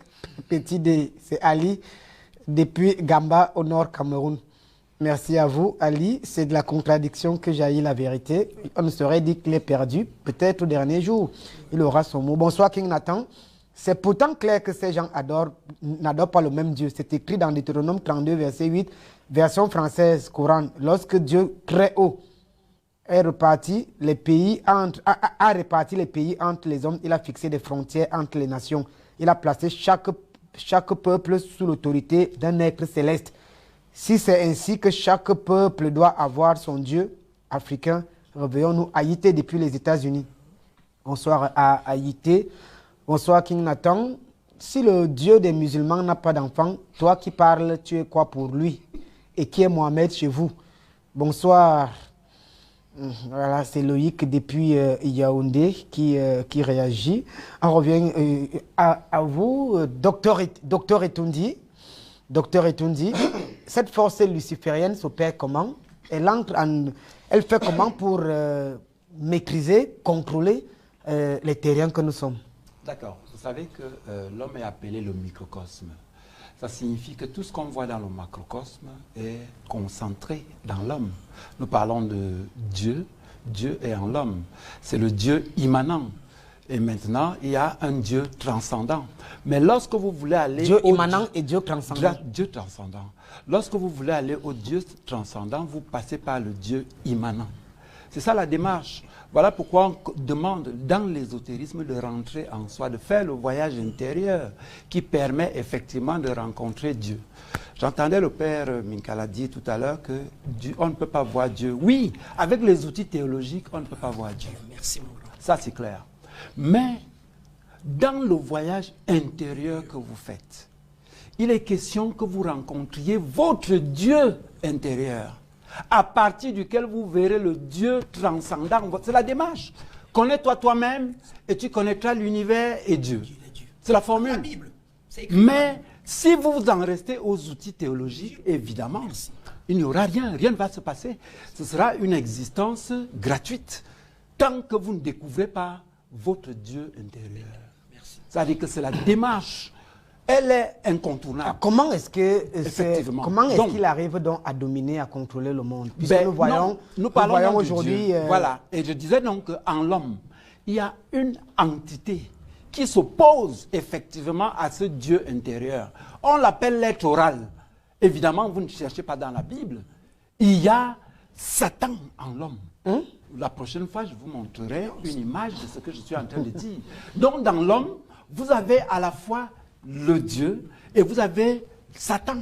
petit D. C'est Ali depuis Gamba au nord Cameroun. Merci à vous, Ali. C'est de la contradiction que jaillit la vérité. On ne saurait dire qu'il est perdu. Peut-être au dernier jour, il aura son mot. Bonsoir, King Nathan. C'est pourtant clair que ces gens n'adorent pas le même Dieu. C'est écrit dans Deutéronome 32, verset 8, version française, Coran. Lorsque Dieu très haut a réparti les pays entre les hommes, il a fixé des frontières entre les nations. Il a placé chaque peuple sous l'autorité d'un être céleste. Si c'est ainsi que chaque peuple doit avoir son Dieu africain, réveillons-nous. Haïté depuis les États-Unis. Bonsoir à Haïté. Bonsoir King Nathan. Si le Dieu des musulmans n'a pas d'enfant, toi qui parles, tu es quoi pour lui? Et qui est Mohamed chez vous? Bonsoir. Voilà, c'est Loïc depuis Yaoundé qui réagit. On revient à vous, docteur Etundi. Docteur Etundi, cette force luciférienne s'opère comment? Elle fait comment pour maîtriser, contrôler les terriens que nous sommes? D'accord. Vous savez que l'homme est appelé le microcosme. Ça signifie que tout ce qu'on voit dans le macrocosme est concentré dans l'homme. Nous parlons de Dieu. Dieu est en l'homme. C'est le Dieu immanent. Et maintenant, il y a un Dieu transcendant. Mais lorsque vous voulez aller Dieu au immanent et Dieu transcendant. Dieu transcendant. Lorsque vous voulez aller au Dieu transcendant, vous passez par le Dieu immanent. C'est ça la démarche. Voilà pourquoi on demande dans l'ésotérisme de rentrer en soi, de faire le voyage intérieur qui permet effectivement de rencontrer Dieu. J'entendais le père Minkala dire tout à l'heure que on ne peut pas voir Dieu. Oui, avec les outils théologiques, on ne peut pas voir Dieu. Merci mon grand. Ça, c'est clair. Mais dans le voyage intérieur que vous faites, il est question que vous rencontriez votre Dieu intérieur, à partir duquel vous verrez le Dieu transcendant. C'est la démarche. Connais-toi toi-même et tu connaîtras l'univers et Dieu. C'est la formule. La Bible. C'est écrit. Mais si vous en restez aux outils théologiques, évidemment, il n'y aura rien, rien ne va se passer. Ce sera une existence gratuite, tant que vous ne découvrez pas votre Dieu intérieur. C'est-à-dire que c'est la démarche. Elle est incontournable. Comment est-ce Effectivement. qu'il arrive donc à dominer, à contrôler le monde? Puisque nous voyons parlons aujourd'hui. Voilà. Et je disais donc qu'en l'homme, il y a une entité qui s'oppose effectivement à ce Dieu intérieur. On l'appelle l'être oral. Évidemment, vous ne cherchez pas dans la Bible. Il y a Satan en l'homme. la prochaine fois, je vous montrerai une image de ce que je suis en train de dire. Donc, dans l'homme, vous avez à la fois le Dieu et vous avez Satan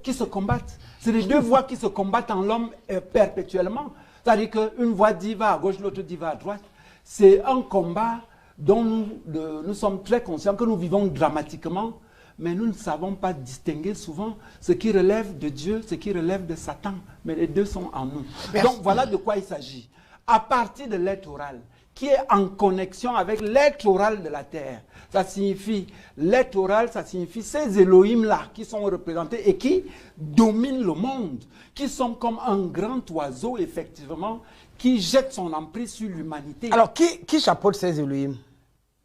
qui se combattent. C'est les deux voix qui se combattent en l'homme perpétuellement. C'est-à-dire qu'une voix dit va à gauche, l'autre dit va à droite. C'est un combat dont nous sommes très conscients que nous vivons dramatiquement, mais nous ne savons pas distinguer souvent ce qui relève de Dieu, ce qui relève de Satan. Mais les deux sont en nous. Merci. Donc voilà de quoi il s'agit. À partir de l'être oral, qui est en connexion avec l'être oral de la terre. Ça signifie, l'être oral, ça signifie ces Elohim-là qui sont représentés et qui dominent le monde, qui sont comme un grand oiseau, effectivement, qui jette son emprise sur l'humanité. Alors, qui chapeaute ces Elohim?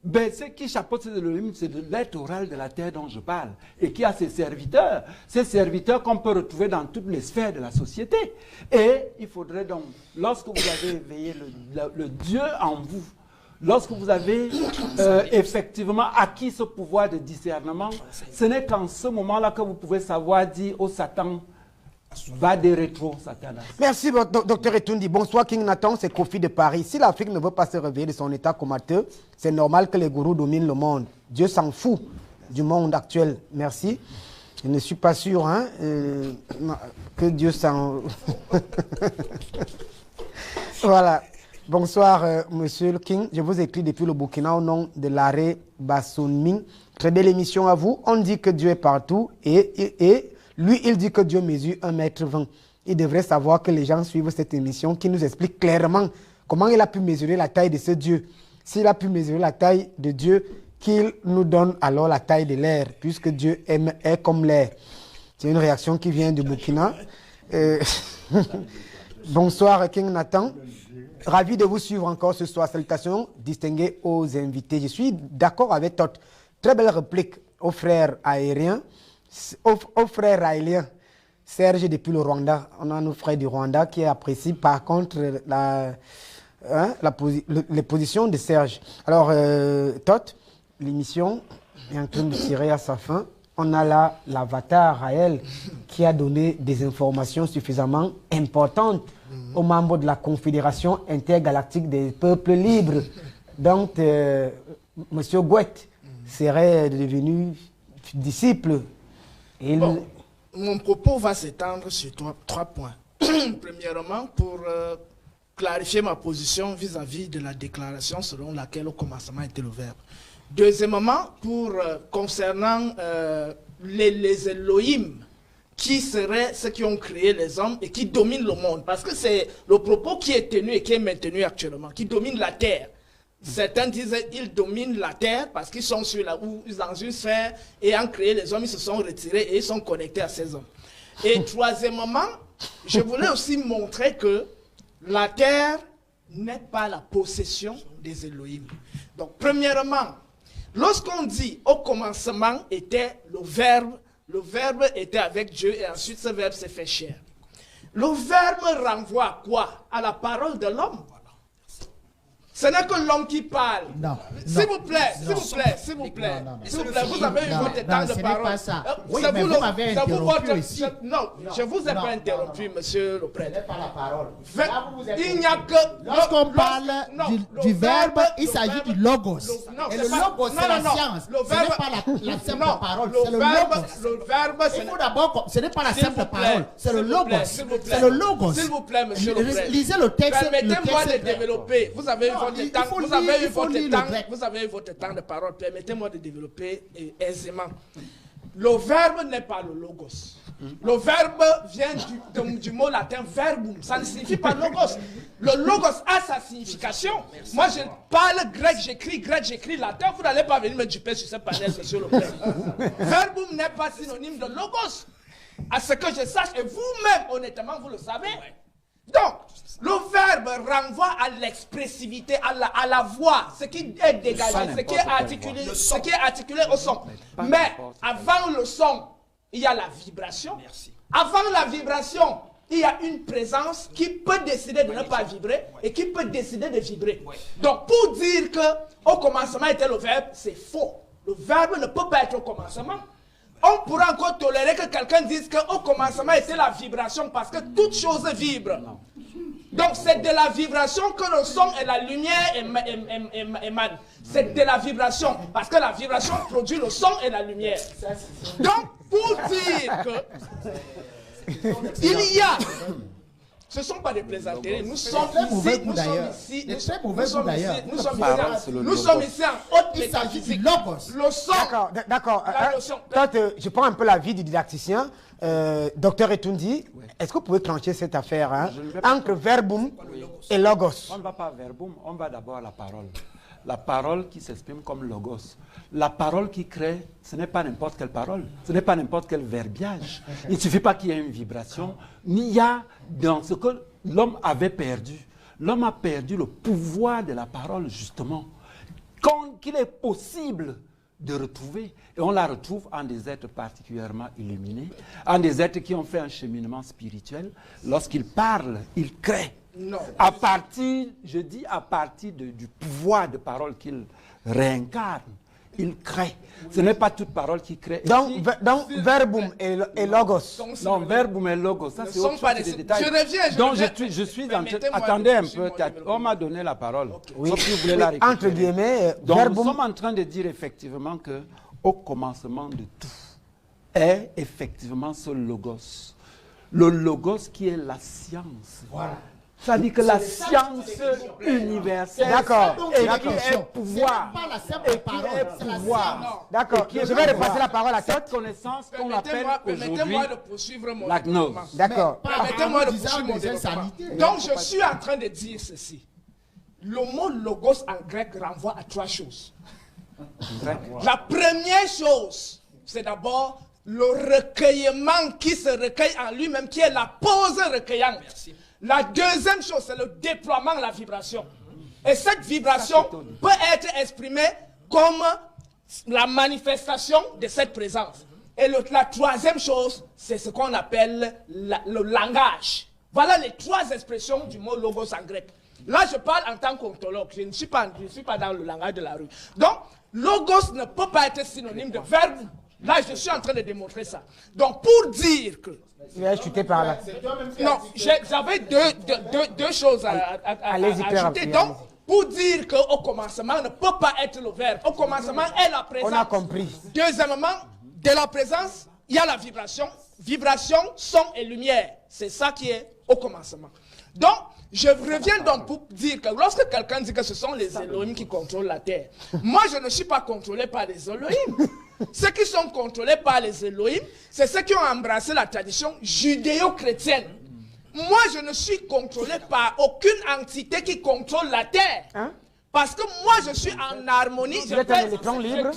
Ben, ce qui chapeaute ces Elohim, c'est de l'être oral de la terre dont je parle, et qui a ses serviteurs qu'on peut retrouver dans toutes les sphères de la société. Et il faudrait donc, lorsque vous avez éveillé le Dieu en vous, lorsque vous avez effectivement acquis ce pouvoir de discernement, ce n'est qu'en ce moment-là que vous pouvez savoir dire au Satan, va des rétros, Satanas. Merci, docteur Etundi. Bonsoir, King Nathan, c'est Kofi de Paris. Si l'Afrique ne veut pas se réveiller de son état comateux, c'est normal que les gourous dominent le monde. Dieu s'en fout du monde actuel. Merci. Je ne suis pas sûr hein, que Dieu s'en... Voilà. Bonsoir, monsieur le King. Je vous écris depuis le Burkina au nom de l'arrêt Bassounming. Très belle émission à vous. On dit que Dieu est partout et lui, il dit que Dieu mesure 1,20 m. Il devrait savoir que les gens suivent cette émission qui nous explique clairement comment il a pu mesurer la taille de ce Dieu. S'il a pu mesurer la taille de Dieu, qu'il nous donne alors la taille de l'air, puisque Dieu est comme l'air. C'est une réaction qui vient du Burkina. Bonsoir, King Nathan. Ravi de vous suivre encore ce soir. Salutations distinguées aux invités. Je suis d'accord avec Todd. Très belle réplique aux frères aériens. Aux frères raéliens, Serge depuis le Rwanda. On a nos frères du Rwanda qui apprécient par contre les positions de Serge. Alors, Todd, l'émission est en train de tirer à sa fin. On a là l'avatar Raël qui a donné des informations suffisamment importantes aux membres de la Confédération intergalactique des peuples libres. Donc, M. Gouet serait devenu disciple. Bon, mon propos va s'étendre sur trois points. Premièrement, pour clarifier ma position vis-à-vis de la déclaration selon laquelle au commencement était le Verbe. Deuxièmement, concernant les Elohim, qui seraient ceux qui ont créé les hommes et qui dominent le monde. Parce que c'est le propos qui est tenu et qui est maintenu actuellement, qui domine la terre. Certains disent qu'ils dominent la terre parce qu'ils sont dans une sphère et ayant créé les hommes, ils se sont retirés et ils sont connectés à ces hommes. Et troisièmement, je voulais aussi montrer que la terre n'est pas la possession des Elohim. Donc, premièrement, lorsqu'on dit au commencement était le verbe était avec Dieu et ensuite ce verbe s'est fait chair. Le verbe renvoie à quoi? À la parole de l'homme. Ce n'est que l'homme qui parle. Non. S'il vous plaît, s'il vous plaît, s'il vous plaît. S'il vous plaît, vous avez eu votre temps de parole. Oui, mais vous m'avez interrompu ici. Non, je ne vous ai pas interrompu, monsieur le prêtre. Pas la parole. Il n'y a que... Lorsqu'on parle du verbe, il s'agit du logos. Et le logos, c'est la science. Ce n'est pas la simple parole, c'est le logos. Le verbe, il faut d'abord, ce n'est pas la simple parole, c'est le logos. C'est le logos. S'il vous plaît, monsieur le prêtre. Lisez le texte. Permettez-moi de développer. Vous avez eu vous avez eu votre temps de parole. Permettez-moi de développer aisément. Le verbe n'est pas le logos. Le verbe vient du mot latin verbum. Ça ne signifie pas logos. Le logos a sa signification. Moi, je parle grec, j'écris latin. Vous n'allez pas venir me duper sur ce panel, monsieur le prêtre. Verbum n'est pas synonyme de logos. À ce que je sache, et vous-même, honnêtement, vous le savez. Donc, le verbe renvoie à l'expressivité, à la voix, ce qui est dégagé, ce qui est articulé au son. Mais avant le son, il y a la vibration. Avant la vibration, il y a une présence qui peut décider de ne pas vibrer et qui peut décider de vibrer. Donc, pour dire qu'au commencement était le verbe, c'est faux. Le verbe ne peut pas être au commencement. On pourra encore tolérer que quelqu'un dise qu'au commencement était la vibration parce que toute chose vibre. Donc c'est de la vibration que le son et la lumière émanent. C'est de la vibration, parce que la vibration produit le son et la lumière. Donc pour dire que il y a... Ce ne sont pas des plaisanteries. Nous sommes ici, nous sommes ici en haute métaphysique. Le son. D'accord. Je prends un peu l'avis du didacticien. Docteur Etundi, est-ce que vous pouvez trancher cette affaire entre verbum et logos? On ne va pas verbum, on va d'abord à la parole. La parole qui s'exprime comme logos. La parole qui crée, ce n'est pas n'importe quelle parole, ce n'est pas n'importe quel verbiage. Il ne suffit pas qu'il y ait une vibration, ni il y a dans ce que l'homme avait perdu. L'homme a perdu le pouvoir de la parole, justement, qu'il est possible de retrouver. Et on la retrouve en des êtres particulièrement illuminés, en des êtres qui ont fait un cheminement spirituel. Lorsqu'ils parlent, ils créent. Non. À partir du pouvoir de parole qu'il réincarne, il crée. Ce n'est pas toute parole qui crée. Donc verbum et logos. Non, verbum et logos, ça c'est autre chose, des détails. Je reviens. Donc je suis en train... Attendez un peu, on m'a donné la parole. Okay. Oui. Sauf que vous voulez la récupérer. Entre guillemets, donc verbum... nous sommes en train de dire effectivement que au commencement de tout est effectivement ce logos. Le logos qui est la science. Voilà. Ça dit que la science universelle est pouvoir. Pas la simple parole, c'est la science. D'accord, je vais repasser la parole à cette connaissance qu'on appelle aujourd'hui permettez-moi de poursuivre mon la gnose. D'accord. Permettez-moi de poursuivre mon développement. Donc je suis en train de dire ceci. Le mot logos en grec renvoie à trois choses. La première chose, c'est d'abord le recueillement qui se recueille en lui-même, qui est la pose recueillante. Merci. La deuxième chose, c'est le déploiement de la vibration. Et cette vibration peut être exprimée comme la manifestation de cette présence. Et la troisième chose, c'est ce qu'on appelle le langage. Voilà les trois expressions du mot logos en grec. Là, je parle en tant qu'ontologue. Je ne suis pas dans le langage de la rue. Donc, logos ne peut pas être synonyme de verbe. Là, je suis en train de démontrer ça. Donc, pour dire que... Tu vas chuter par là. Non, j'avais deux choses à ajouter. Donc, pour dire qu'au commencement ne peut pas être le verbe. Au commencement est la présence. On a compris. Deuxièmement, de la présence, il y a la vibration. Vibration, son et lumière. C'est ça qui est au commencement. Donc, je reviens donc pour dire que lorsque quelqu'un dit que ce sont les Elohim qui contrôlent la terre, moi je ne suis pas contrôlé par les Elohim. Ceux qui sont contrôlés par les Elohim, c'est ceux qui ont embrassé la tradition judéo-chrétienne. Moi je ne suis contrôlé par aucune entité qui contrôle la terre. Hein? Parce que moi je suis en harmonie, je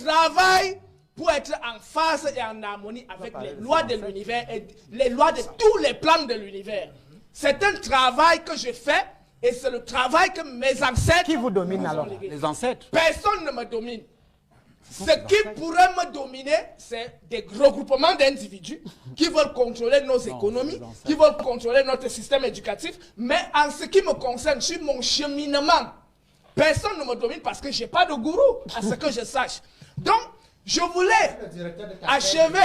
travaille pour être en phase et en harmonie avec les lois de l'univers et les lois de tous les plans de l'univers. C'est un travail que je fais et c'est le travail que mes ancêtres... Qui vous domine alors? Les ancêtres. Personne ne me domine. Ce qui pourrait me dominer, c'est des regroupements d'individus qui veulent contrôler nos économies, qui veulent contrôler notre système éducatif. Mais en ce qui me concerne, sur mon cheminement, personne ne me domine parce que je n'ai pas de gourou, à ce que je sache. Donc, je voulais achever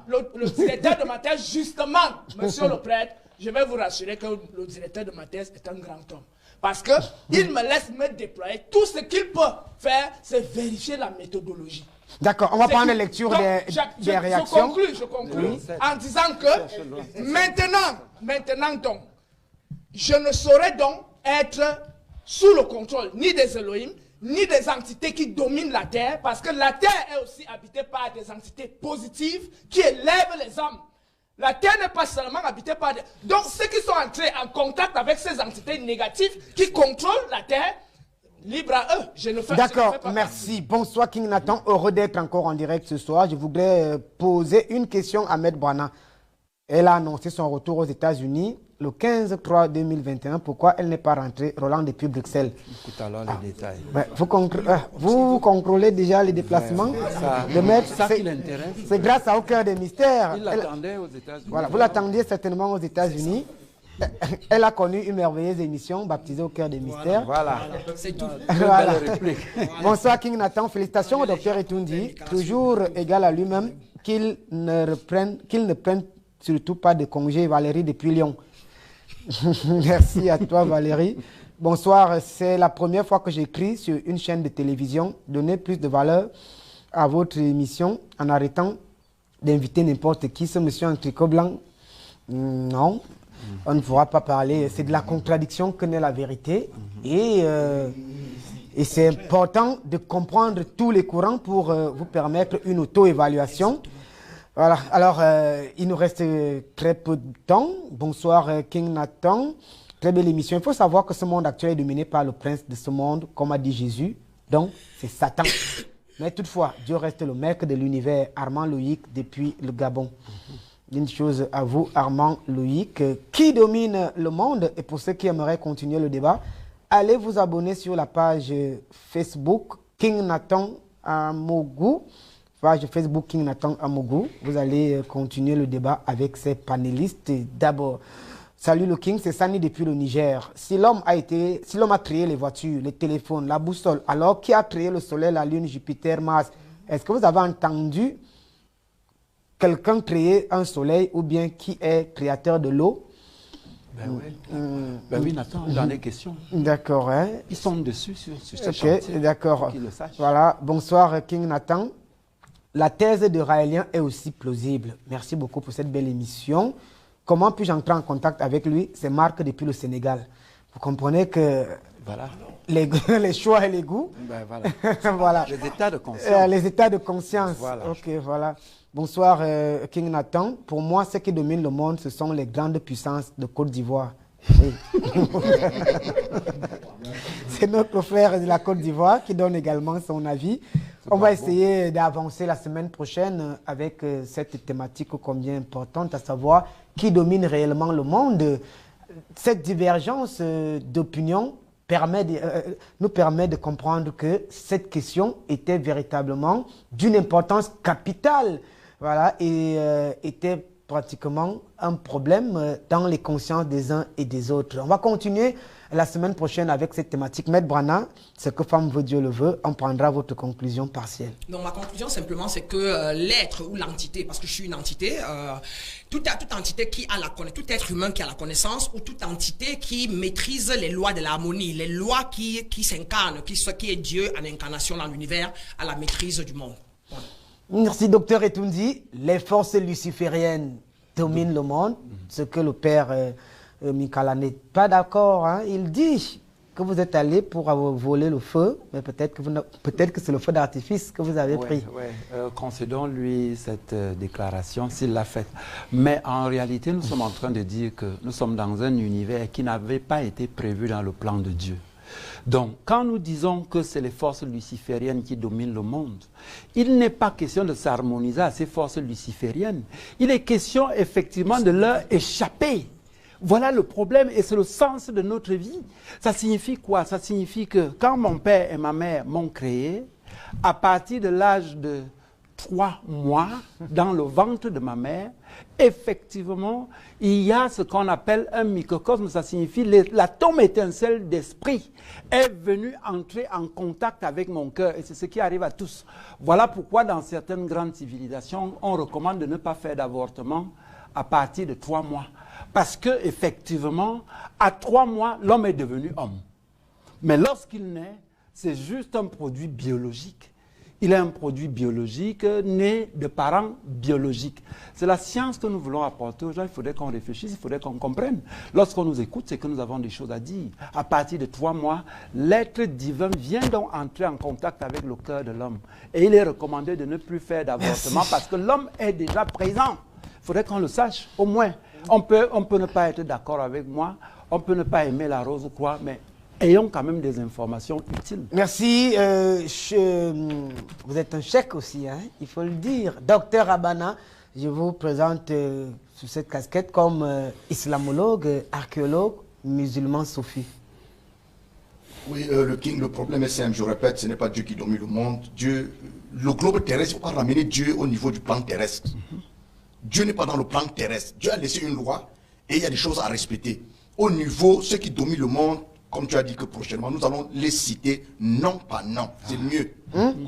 le directeur de ma thèse, justement, monsieur le prêtre. Je vais vous rassurer que le directeur de ma thèse est un grand homme. Parce qu'il me laisse me déployer. Tout ce qu'il peut faire, c'est vérifier la méthodologie. D'accord, on va prendre la lecture des réactions. Je conclue oui. En disant que maintenant donc, je ne saurais donc être sous le contrôle ni des Elohim, ni des entités qui dominent la terre, parce que la terre est aussi habitée par des entités positives qui élèvent les hommes. La terre n'est pas seulement habitée par des... Donc ceux qui sont entrés en contact avec ces entités négatives qui contrôlent la terre, libre à eux. Je ne fais pas. D'accord, merci. Bonsoir King Nathan, heureux d'être encore en direct ce soir. Je voudrais poser une question à Maître Brana. Elle a annoncé son retour aux États-Unis le 15/3/2021. Pourquoi elle n'est pas rentrée? Roland depuis Bruxelles. Écoute alors les détails. Ouais, vous contrôlez déjà les déplacements de Maître. C'est grâce au cœur des mystères. Il l'attendait aux États-Unis. Voilà, vous l'attendiez certainement aux États-Unis. Elle a connu une merveilleuse émission baptisée au cœur des mystères. Voilà. C'est tout. Voilà. Bonsoir King Nathan. Félicitations au docteur Etundi, toujours égal à lui-même, qu'il ne prenne surtout pas de congé Valérie depuis Lyon. Merci à toi, Valérie. Bonsoir, c'est la première fois que j'écris sur une chaîne de télévision. Donnez plus de valeur à votre émission en arrêtant d'inviter n'importe qui. Ce monsieur en tricot blanc, non, on ne pourra pas parler. C'est de la contradiction que n'est la vérité. Et c'est important de comprendre tous les courants pour vous permettre une auto-évaluation. Voilà, alors il nous reste très peu de temps. Bonsoir King Nathan, très belle émission. Il faut savoir que ce monde actuel est dominé par le prince de ce monde, comme a dit Jésus, donc c'est Satan. Mais toutefois, Dieu reste le maître de l'univers, Armand Loïc depuis le Gabon. Une chose à vous, Armand Loïc, qui domine le monde? Et pour ceux qui aimeraient continuer le débat, allez vous abonner sur la page Facebook King Nathan Amougou. Page Facebook King Nathan Amougou. Vous allez continuer le débat avec ces panélistes. D'abord, salut le King, c'est Sani depuis le Niger. Si l'homme a créé les voitures, les téléphones, la boussole, alors qui a créé le soleil, la lune, Jupiter, Mars? Est-ce que vous avez entendu quelqu'un créer un soleil ou bien qui est créateur de l'eau? Ben oui, Nathan, il en est question. D'accord. Hein? Ils sont dessus sur ce Ok, chantier. d'accord. Qu'ils le sachent. Voilà, bonsoir King Nathan. La thèse de Raélien est aussi plausible. Merci beaucoup pour cette belle émission. Comment puis-je entrer en contact avec lui? C'est Marc depuis le Sénégal. Vous comprenez que Voilà. les choix et les goûts. Ben voilà. Voilà. Les états de conscience. Les états de conscience. Voilà. Ok, voilà. Bonsoir King Nathan. Pour moi, ce qui domine le monde, ce sont les grandes puissances de Côte d'Ivoire. Oui. C'est notre frère de la Côte d'Ivoire qui donne également son avis. On va essayer d'avancer la semaine prochaine avec cette thématique combien importante, à savoir qui domine réellement le monde. Cette divergence d'opinion nous permet de comprendre que cette question était véritablement d'une importance capitale, voilà, et était pratiquement un problème dans les consciences des uns et des autres. On va continuer la semaine prochaine avec cette thématique. Maître Brana, ce que femme veut, Dieu le veut, on prendra votre conclusion partielle. Donc ma conclusion simplement, c'est que l'être ou l'entité, parce que je suis une entité, toute entité qui a la connaissance, tout être humain qui a la connaissance, ou toute entité qui maîtrise les lois de l'harmonie, les lois qui s'incarnent, qui est Dieu en incarnation dans l'univers, à la maîtrise du monde. Voilà. Merci, docteur Etundi. Les forces lucifériennes dominent le monde, ce que le père Mikala n'est pas d'accord. Hein. Il dit que vous êtes allé pour voler le feu, mais peut-être que c'est le feu d'artifice que vous avez pris. Oui, concédons-lui cette déclaration s'il l'a faite. Mais en réalité, nous sommes en train de dire que nous sommes dans un univers qui n'avait pas été prévu dans le plan de Dieu. Donc, quand nous disons que c'est les forces lucifériennes qui dominent le monde, il n'est pas question de s'harmoniser à ces forces lucifériennes. Il est question effectivement de leur échapper. Voilà le problème et c'est le sens de notre vie. Ça signifie quoi? Ça signifie que quand mon père et ma mère m'ont créé, à partir de l'âge de 3 mois, dans le ventre de ma mère, effectivement, il y a ce qu'on appelle un microcosme. Ça signifie l'atome étincelle d'esprit est venu entrer en contact avec mon cœur. Et c'est ce qui arrive à tous. Voilà pourquoi dans certaines grandes civilisations, on recommande de ne pas faire d'avortement à partir de 3 mois. Parce que effectivement, à 3 mois, l'homme est devenu homme. Mais lorsqu'il naît, c'est juste un produit biologique. Il est un produit biologique né de parents biologiques. C'est la science que nous voulons apporter aux gens. Il faudrait qu'on réfléchisse, il faudrait qu'on comprenne. Lorsqu'on nous écoute, c'est que nous avons des choses à dire. À partir de 3 mois, l'être divin vient donc entrer en contact avec le cœur de l'homme. Et il est recommandé de ne plus faire d'avortement parce que l'homme est déjà présent. Il faudrait qu'on le sache, au moins. On peut ne pas être d'accord avec moi, on peut ne pas aimer la rose ou quoi, mais ayons quand même des informations utiles. Merci. Vous êtes un chèque aussi, hein, il faut le dire. Docteur Abana, je vous présente sous cette casquette comme islamologue, archéologue, musulman soufi. Oui, le King, le problème est simple, je répète, ce n'est pas Dieu qui domine le monde. Dieu, le globe terrestre, il ne faut pas ramener Dieu au niveau du plan terrestre. Dieu n'est pas dans le plan terrestre. Dieu a laissé une loi et il y a des choses à respecter. Au niveau, ceux qui dominent le monde, comme tu as dit que prochainement, nous allons les citer non pas non. C'est mieux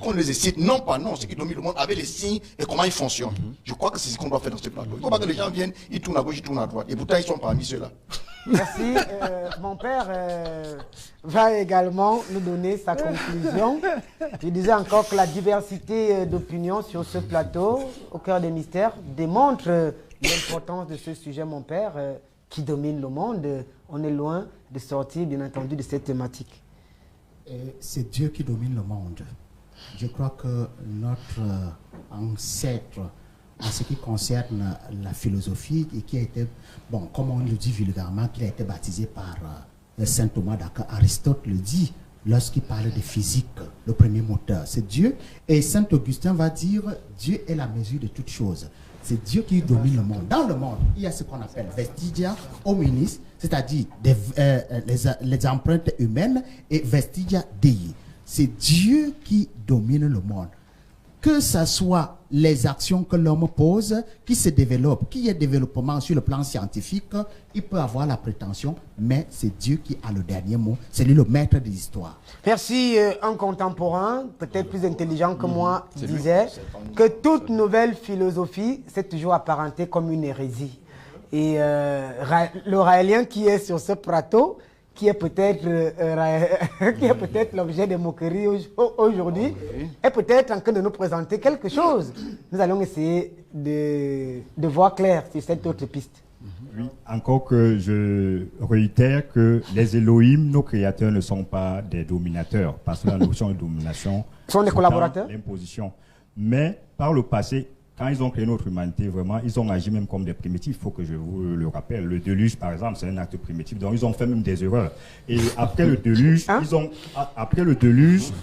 qu'on les cite non pas non, ceux qui dominent le monde, avec les signes et comment ils fonctionnent. Je crois que c'est ce qu'on doit faire dans ce plateau. Il ne faut pas que les gens viennent, ils tournent à gauche, ils tournent à droite. Et pourtant, ils sont parmi ceux-là. Merci. Mon père va également nous donner sa conclusion. Je disais encore que la diversité d'opinions sur ce plateau, au cœur des mystères, démontre l'importance de ce sujet, mon père, qui domine le monde. On est loin de sortir, bien entendu, de cette thématique. C'est Dieu qui domine le monde. Je crois que notre ancêtre, en ce qui concerne la philosophie, et qui a été, bon, comme on le dit vulgairement, qui a été baptisé par saint Thomas d'Aquin, Aristote le dit lorsqu'il parle de physique, le premier moteur, c'est Dieu. Et saint Augustin va dire, Dieu est la mesure de toutes choses. C'est Dieu qui domine le monde. Dans le monde, il y a ce qu'on appelle vestigia hominis, c'est-à-dire les empreintes humaines, et vestigia dei. C'est Dieu qui domine le monde. Que ce soit les actions que l'homme pose, qui se développent, qui est développement sur le plan scientifique, il peut avoir la prétention, mais c'est Dieu qui a le dernier mot. C'est lui le maître de l'histoire. Merci. Un contemporain, peut-être plus intelligent que moi, disait que toute nouvelle philosophie s'est toujours apparentée comme une hérésie. Et le Raélien qui est sur ce plateau, qui est peut-être l'objet de moqueries aujourd'hui, est peut-être en train de nous présenter quelque chose. Nous allons essayer de voir clair sur cette autre piste. Oui, encore que je réitère que les Elohim, nos créateurs, ne sont pas des dominateurs, parce que la notion de domination sont des collaborateurs, l'imposition. Mais par le passé, quand ils ont créé notre humanité, vraiment, ils ont agi même comme des primitifs. Il faut que je vous le rappelle. Le déluge, par exemple, c'est un acte primitif. Donc, ils ont fait même des erreurs. Et après le déluge,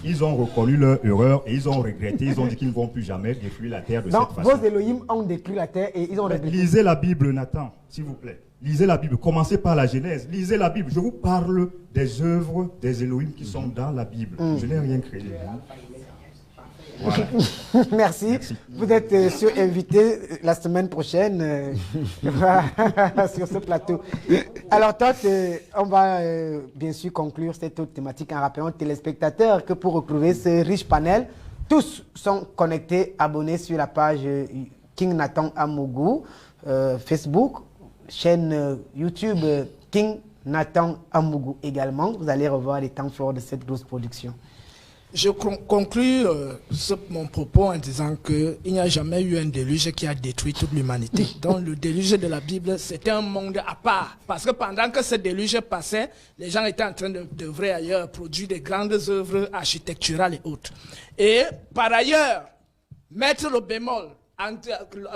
ils ont reconnu leur erreur et ils ont regretté. Ils ont dit qu'ils ne vont plus jamais détruire la terre de cette façon. Vos Elohim ont détruit la terre et ils ont regretté. Lisez la Bible, Nathan, s'il vous plaît. Lisez la Bible. Commencez par la Genèse. Lisez la Bible. Je vous parle des œuvres des Elohim qui sont dans la Bible. Je n'ai rien créé. Voilà. Merci. Vous êtes invité la semaine prochaine sur ce plateau. Alors, Todd, on va bien sûr conclure cette autre thématique en rappelant aux téléspectateurs que pour retrouver ce riche panel, tous sont connectés, abonnés sur la page King Nathan Amougou, Facebook, chaîne YouTube King Nathan Amougou également. Vous allez revoir les temps forts de cette grosse production. Je conclus mon propos en disant qu'il n'y a jamais eu un déluge qui a détruit toute l'humanité. Donc le déluge de la Bible, c'était un monde à part. Parce que pendant que ce déluge passait, les gens étaient en train d'œuvrer ailleurs, produire des grandes œuvres architecturales et autres. Et par ailleurs, mettre le bémol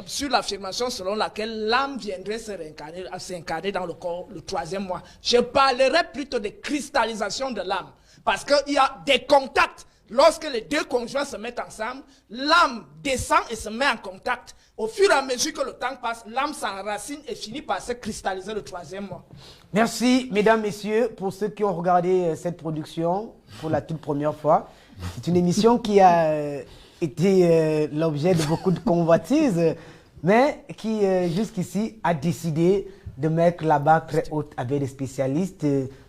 sur l'affirmation selon laquelle l'âme viendrait s'incarner dans le corps le 3e mois. Je parlerai plutôt de cristallisation de l'âme. Parce qu'il y a des contacts. Lorsque les deux conjoints se mettent ensemble, l'âme descend et se met en contact. Au fur et à mesure que le temps passe, l'âme s'enracine et finit par se cristalliser le 3e mois. Merci, mesdames, messieurs, pour ceux qui ont regardé cette production pour la toute première fois. C'est une émission qui a été l'objet de beaucoup de convoitises, mais qui, jusqu'ici, a décidé de mettre la barre très haute avec des spécialistes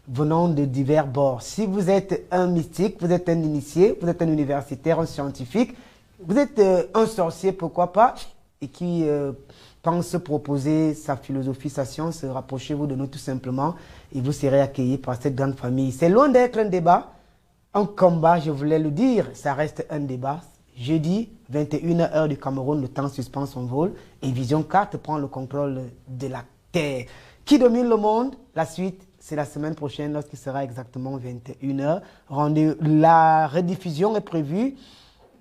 venant de divers bords. Si vous êtes un mystique, vous êtes un initié, vous êtes un universitaire, un scientifique, vous êtes un sorcier, pourquoi pas, et qui pense proposer sa philosophie, sa science, rapprochez-vous de nous tout simplement et vous serez accueillis par cette grande famille. C'est loin d'être un débat, un combat, je voulais le dire, ça reste un débat. Jeudi, 21h heure du Cameroun, le temps suspend son vol et Vision 4 prend le contrôle de la Terre. Qui domine le monde? La suite, c'est la semaine prochaine lorsqu'il sera exactement 21h. La rediffusion est prévue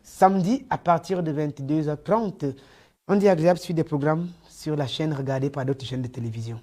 samedi à partir de 22h30. On dit agréable suite des programmes sur la chaîne regardée par d'autres chaînes de télévision.